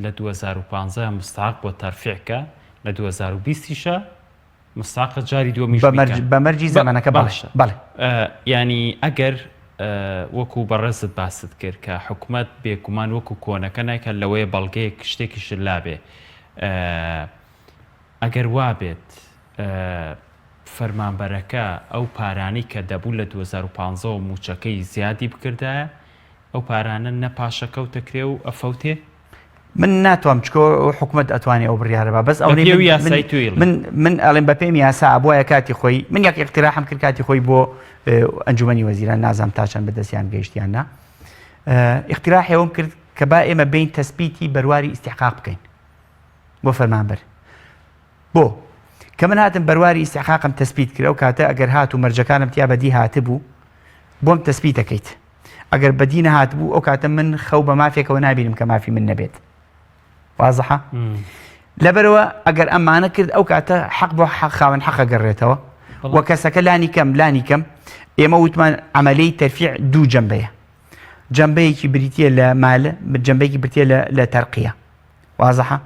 لە 2015 مستحق بۆ تەرفیعکە لە 2020ش مستحق جاری دووەمیش بە مەرجی زەمانەکە بەڵێ ینی ئەگەر وەکو بەڕێزت باست کرد کە حکومت بێگومان وەکو کۆنەکە نایکە لەوەیە بەڵگەیەک شتێکیش لابێ ئەگەر وابێت فەرمانبەرەکە ئەو پارانی کە دەبوو لە 2015 موچەکەی زیادی بکردایە ئەو پارانە نەپاشەکەوتەکرێ و ئەفەوتێ من ناتوانم چکۆ حکومت ئەتوانێ ئەو بڕیارە بە بەس من ئەڵێم بە پێم یاسا بۆیە کاتی خۆی من یەک اقتراحم کرد کاتی خۆی بۆ ئەنجومەنی وەزیران نازانم تاچەند بەدەستیان گەیشتیاننا اقتراحێوەم کرد کە با ئێمە بین تەسبیتی بەرواری ئیستیحقاق بکەین بۆ فەرمانبەر بۆ کە من هاتم بەرواری ئیستیحقاقم تەسبیت کرد ئەو کاتە ئەگەر هات و مەرجەکانم تیا بەدی هاتبوو بۆم تەسبیت دەکەیت ئەگەر بەدی نەهات بوو ئەو کاتە من خەو بە مافێکەوە نابینم کە مافی من نەبێت وازەحە لەبەرەوە ئەگەر ئەمانە کرد ئەو کاتە حەق بۆ خاوەن حەقە گەڕێتەوە وە کەسەکە لانی کەم ئێمە وتمان عملەی تەرفیع دوو جەمبەیە جەمبەیەکی بریتیە لە مالە جەمبەیەکی بریتیە لە تەرقیە وازەحە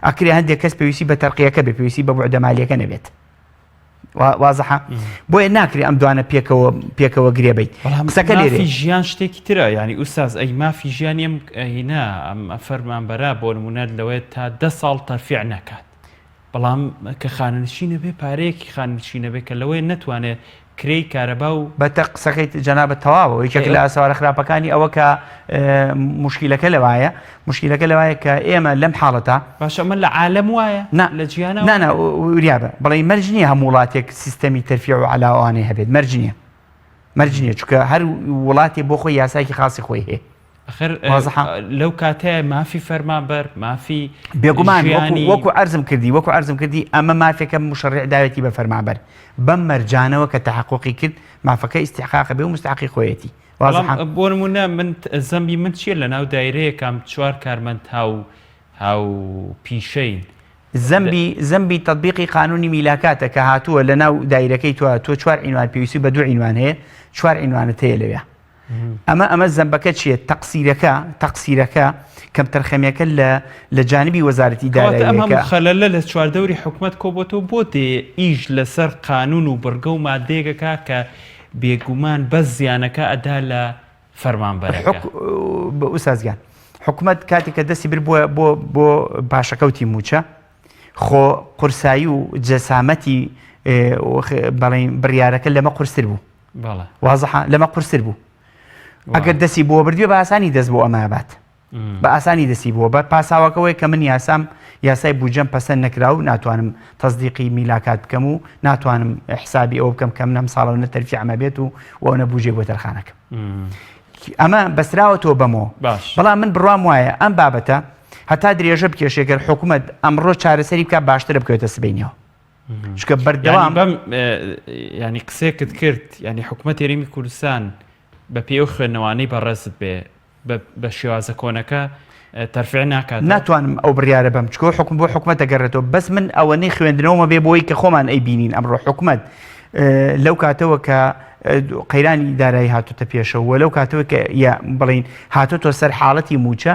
ئەکرێ هەندێک کەس پێویستی بە تەرقیەکە بێ پێویستی بە بوعدە مالیەکە نەبێت وازەحە بۆیە ناکرێ ئەم دوانە پێکەوە گرێبیت قسەکە لێرە ژیان شتێکی ترە ینی ئوستاز ئەی مافی ژیانیم هینا ئەم فەرمانبەرە بۆ نمونەت لەوەیە تا 10 ساڵ تەرفیع نەکات بەڵام کە خانەنشینە بێ پارەیەکی خانەنشینە بێ کە لەوەی نەتوانێت کرێی کارەبا و بەتە قسەکەیت جەنابەت تەواوە یەکێک لە ئاسوارە خراپەکانی ئەوە کە موشکیلەکە لەوایە کە ئێمە لەم حاڵەتە باشە من لە عالەم وایە لە جیانە نانە وریابە بەڵێ مەرج نییە هەموو وڵاتێک سیستەمی تەرفیع و عەلاوانەی هەبێت مەرج نییە چونکە هەر وڵاتی بۆ خۆی یاسایکی خاصی خۆی هەیە لەو کاتەیە مافی فەرمانبەر مافی بێگومان وەکو عەرزم کردی ئەمە مافێکە مشەڕع داوێتی بە فەرمانبەر بەم مەرجانەوە کە تەحققی کرد مافەکە ئیستیحقاق بێ و مستحقی خۆیەتی بۆ نمونە من زەمبی من چییە لە ناو دایرەیەکم 4 کارمەند هاو پیشەین زەمبی تەطبیقی قانونی میلاکاتە کە هاتووە لە ناو دایرەکەی تۆ 4 عنوان پێویستی بە 2 عنوان هەیە 4 عنوانت هەیە لەوێ ئەمە زەمبەکە چییە تەقسیرەکە کەم تەرخەمیەکە لە جانبی وەزارەتی داراییەکە خەلەلە لە چواردەوری حکومت کۆبەتەوە بۆ دێ ئیش لەسەر قانون و بڕگە و مادەیەکە کە بێگومان بەس زیانەکە ئەدا لە فەرمانبەرەکە بە ئوستازگیان حکومت کاتێککە دەستی بر بۆ باشەکەوتی موچە خۆ قورسایی و جەسامەتی بەڵێن بڕیارەکە لەمە قورستر بوو وازەحە لەمە قورستر بوو ئەگەر دەستی بۆ بردوێ بە ئاسانی دەست بۆ ئەمە بات بە ئاسانی دەستی بووە بە پاساوەکەوەی کە من یاسای بوجەم پەسەند نەکرا و ناتوانم تەصدیقی میلاکات بکەم و ناتوانم حسابی ئەوە بکەم کەم نەم ساڵەوە نەتەرفیع ئەمە بێت و ئەوە نەبوجێ بۆ تەرخانەکەم ئەمە بەسراوەتەوە بەمەوە بەڵام من بڕوام وایە ئەم بابەتە هەتا درێژە بکێشێگەر حکومت ئەمڕۆ چارەسەری بکە باشترە بکەوێتە سبەینەوە چکە بەردەوام ینی قسێکت کرد ینی حکومەت هێرمی کوردستان بە پێی و خوێندنەوانەی بەڕێزت بێ بە شێوازە کۆنەکە تەرفیع ناکات ناتوانم ئەو بڕیارە بەم چکۆ حکم بۆ حکومەت دەگەڕێتەوە بەس من ئەوەنەی خوێندنەوەمە بێ بۆی کە خۆمان ئەیبینین ئەمڕۆ حکومەت لەو کاتەوە کە قەیرانی ئیدارایی هاتوتە پێشەوە لەو کاتەوە کە بڵین هاتوتۆ سەر حاڵەتی موچە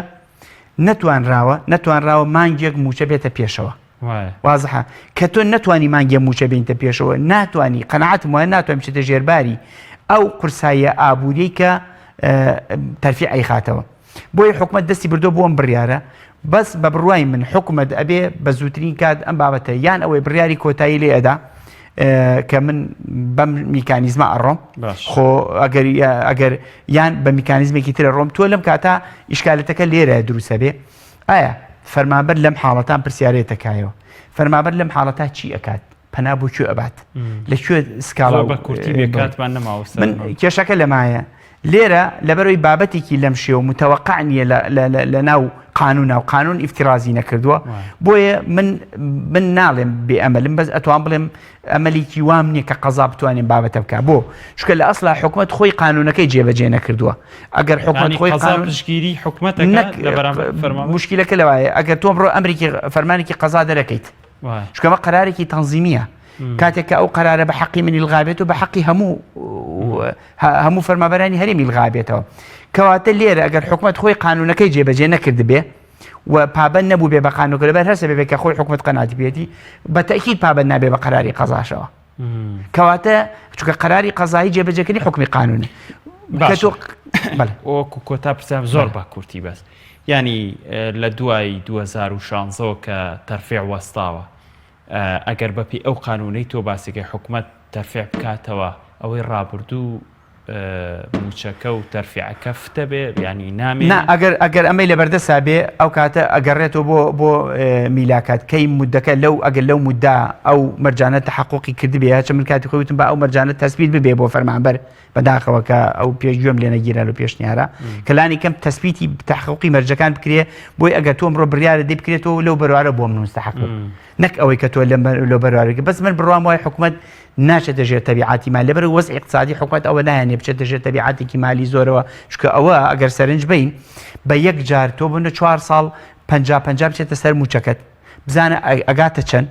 نەتوانراوە مانگێک موچە بێتە پێشەوە وازحە کە تۆ نەتوانی مانگێ موچە بێنتە پێشەوە ناتوانی قەنەعەتم وایە ناتوانم بچێتە ژێرباری ئەو قورساییە ئابووری کە تەرفیع ئەیخاتەوە بۆی حکومەت دەستی بردۆ بۆ ئەم بڕیارە بەس بە بڕوای من حکومەت ئەبێ بە زووترین کات ئەم بابەتە یان ئەوەی بڕیاری کۆتایی لێ ئەدا کە من بەم میکانیزمە ئەڕۆم خۆ ئەگەر یان بە میکانیزمێکی ترە ڕۆم تۆ لەم کاتا ئیشکالەتەکە لێرە دروستە بێ ئایا فەرمانبەر لەم حاڵەتان پرسیارێتەکایەوە فەرمانبەر لەم حاڵەتا چی ئەکات پەنا بۆ کوێ ئەبات لەکوێ سکاڵا بە کورتی بێکاتمان نەماوەستە من کێشەکە لەمایە لێرە لەبەرەوەی بابەتێکی لەم شێوە متەوەقع نیە لە ناو قانون و قانون ئیفترازی نەکردووە بۆیە من ناڵێم بێ ئەمەلم بەس ئەتوان بڵێم ئەمەلێکی وام نییە کە قەزا بتوانین بابەتە بکە بۆ چکە لە ئەسڵا حکومەت خۆی قانونەکەی جێبەجێ نەکردووە ئەگەر حکومەت خۆی قانونشگیری حکومەتەکە مشکلەکە لەوایە ئەگەر تۆ بڕۆ ئەمریکی فەرمانێکی قەزا دەرەکەیت چکەمە قەرارێکی تەنزیمیە کاتێک کە ئەو قەرارە بە حەقی منی الغابێت و بە حەقی هەموو فەرمانبەرانی هەرێمی الغابێتەوە کەواتە لێرە ئەگەر حکومەت خۆی قانونەکەی جێبەجێ نەکرد بێ و پابەند نەبوو بێ بە قانونەکە لەبەر هەر سەبەبێک کە خۆی حکومەت قەناعەتی بێتی بە تەئکید پابەند نابێ بە قەراری قەزاشەوە کەواتە چونکە قەراری قەزایی جێبەجێکردنی حکمی قانونی وەکو کۆتا پرسیام زۆر بە کورتی بەس ینی لە دوای 2016 کە تەرفیع وەستاوە ئەگەر بەپی ئەو قانونەی تۆ باسیکە حکومەت تەرفیع بکاتەوە ئەوەی ڕابردوو موچەکە و تەرفیعەکە فتە بێ ینی نامێ ئەگەر ئەمەی لە بەردەسا بێ ئەو کاتە ئەگەڕێتەوە بۆ میلاکات کەی مودەکە ئەگەر لەو موددا ئەو مەرجانە تەحققی کرد بێ چ من کاتی خۆیتم بە ئەو مەرجانە تەسبیت ببێ بۆ فەرمانبەر بەداخەوە کە ئەو پێشگوێم لێ نەگیرە لە پێشنیارە کەلانی کەم تەسبیتی تەحققی مەرجەکان بکرێ بۆی ئەگەر تۆ ئەمڕۆ بڕیارە دەی بکرێتەوە لەو بەروارە بۆ من مستحق نەک ئەوەی کە تۆ لەو بەروارەکە بەس من بڕوام وای حکومەت ناچێتە ژێر تەبیعاتی مالی لەبەر وەزعی اقتصادی حکومەت ئەوە نایانێ بچێتە ژێر تەبیعاتێکی مالی زۆرەوە چکە ئەوە ئەگەر سەرنج بین بە یەک جار تۆ بنە 4 ساڵ 50 بچێتە سەر موچەکەت بزانە ئەگاتە چەند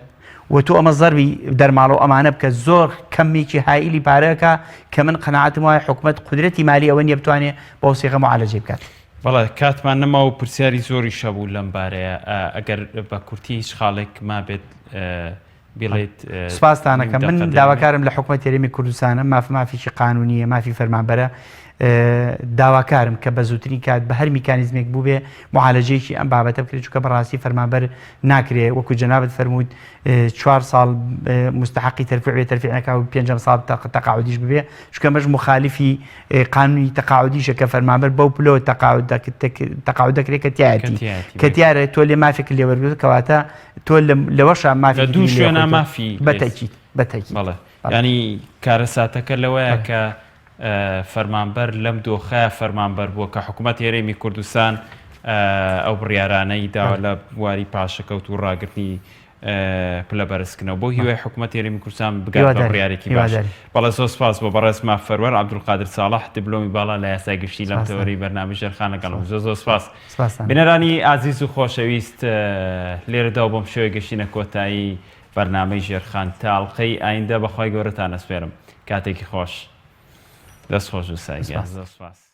و تۆ ئەمە زەربی دەرماڵ و ئەمانە بکە زۆر کەمێکی هائیلی پارەکە کە من قەناعەتم وایە حکومەت قودرەتی مالی ئەوە نییە بتوانێت بە وسیغە معالەجێ بکات بەڵێ کاتمان نەما و پرسیاری زۆری شەبوو لەم بارەیە ئەگەر بە کورتی هیچ خاڵێک ما بێت بڵێت سپاسدانەکە من داواکارم لە حکومەت هەرێمی کوردستانە مافیشی قانونیە مافی فەرمانبەرە داواکارم کە بە زووترین کات بە هەر میکانیزمێک بوو بێ معالەجەیەکی ئەم بابەتە بکرێت چونکە بەڕاستی فەرمانبەر ناکرێ وەکو جەنابەت فەرمووت 4 ساڵ مستحقی تەرفیع بێ تەرفیعەکە و 5 ساڵ تەقاعودیش ببێ چونکە مەش مخالفی قانونی تەقاعودیشە کە فەرمانبەر بەو پلۆ تەقاعود دەکرێت کە تیارە تۆ لێ مافێک لێوەرگرت کەواتە تۆ لەوەشە مافی دوو شوێنە مافی بەتەکید ینی کارەساتەکە لەوەیە کە فەرمانبەر لەم دۆخە فەرمانبەر بووە کە حکوومەت هێرێمی کوردستان ئەو بڕیارانەی داوە لە بواری پاشەکەوت و ڕاگررتنی پلە بەرزکردنەوە بۆ هیوای حکوومەت هێرێمی کوردستان بگات بە بڕیارێکی باش بەڵێ زۆر سپاس بۆ بەڕێزما فەروەر عەبدولقادر ساڵح دیپلۆمی باڵا لە یاسای گشتی لەم تەوەری بەرنامە ژێرخان لەگەڵم زۆر سپاس بینەرانی ئازیز و خۆشەویست لێرەدا بۆم شێوەی گەشتینە کۆتایی بەرنامەی ژێرخان تاڵقەی ئایندە بەخوای گەورەتان ئەسپێرم کاتێکی خۆش دەست خۆش و سایگە زۆر سپاس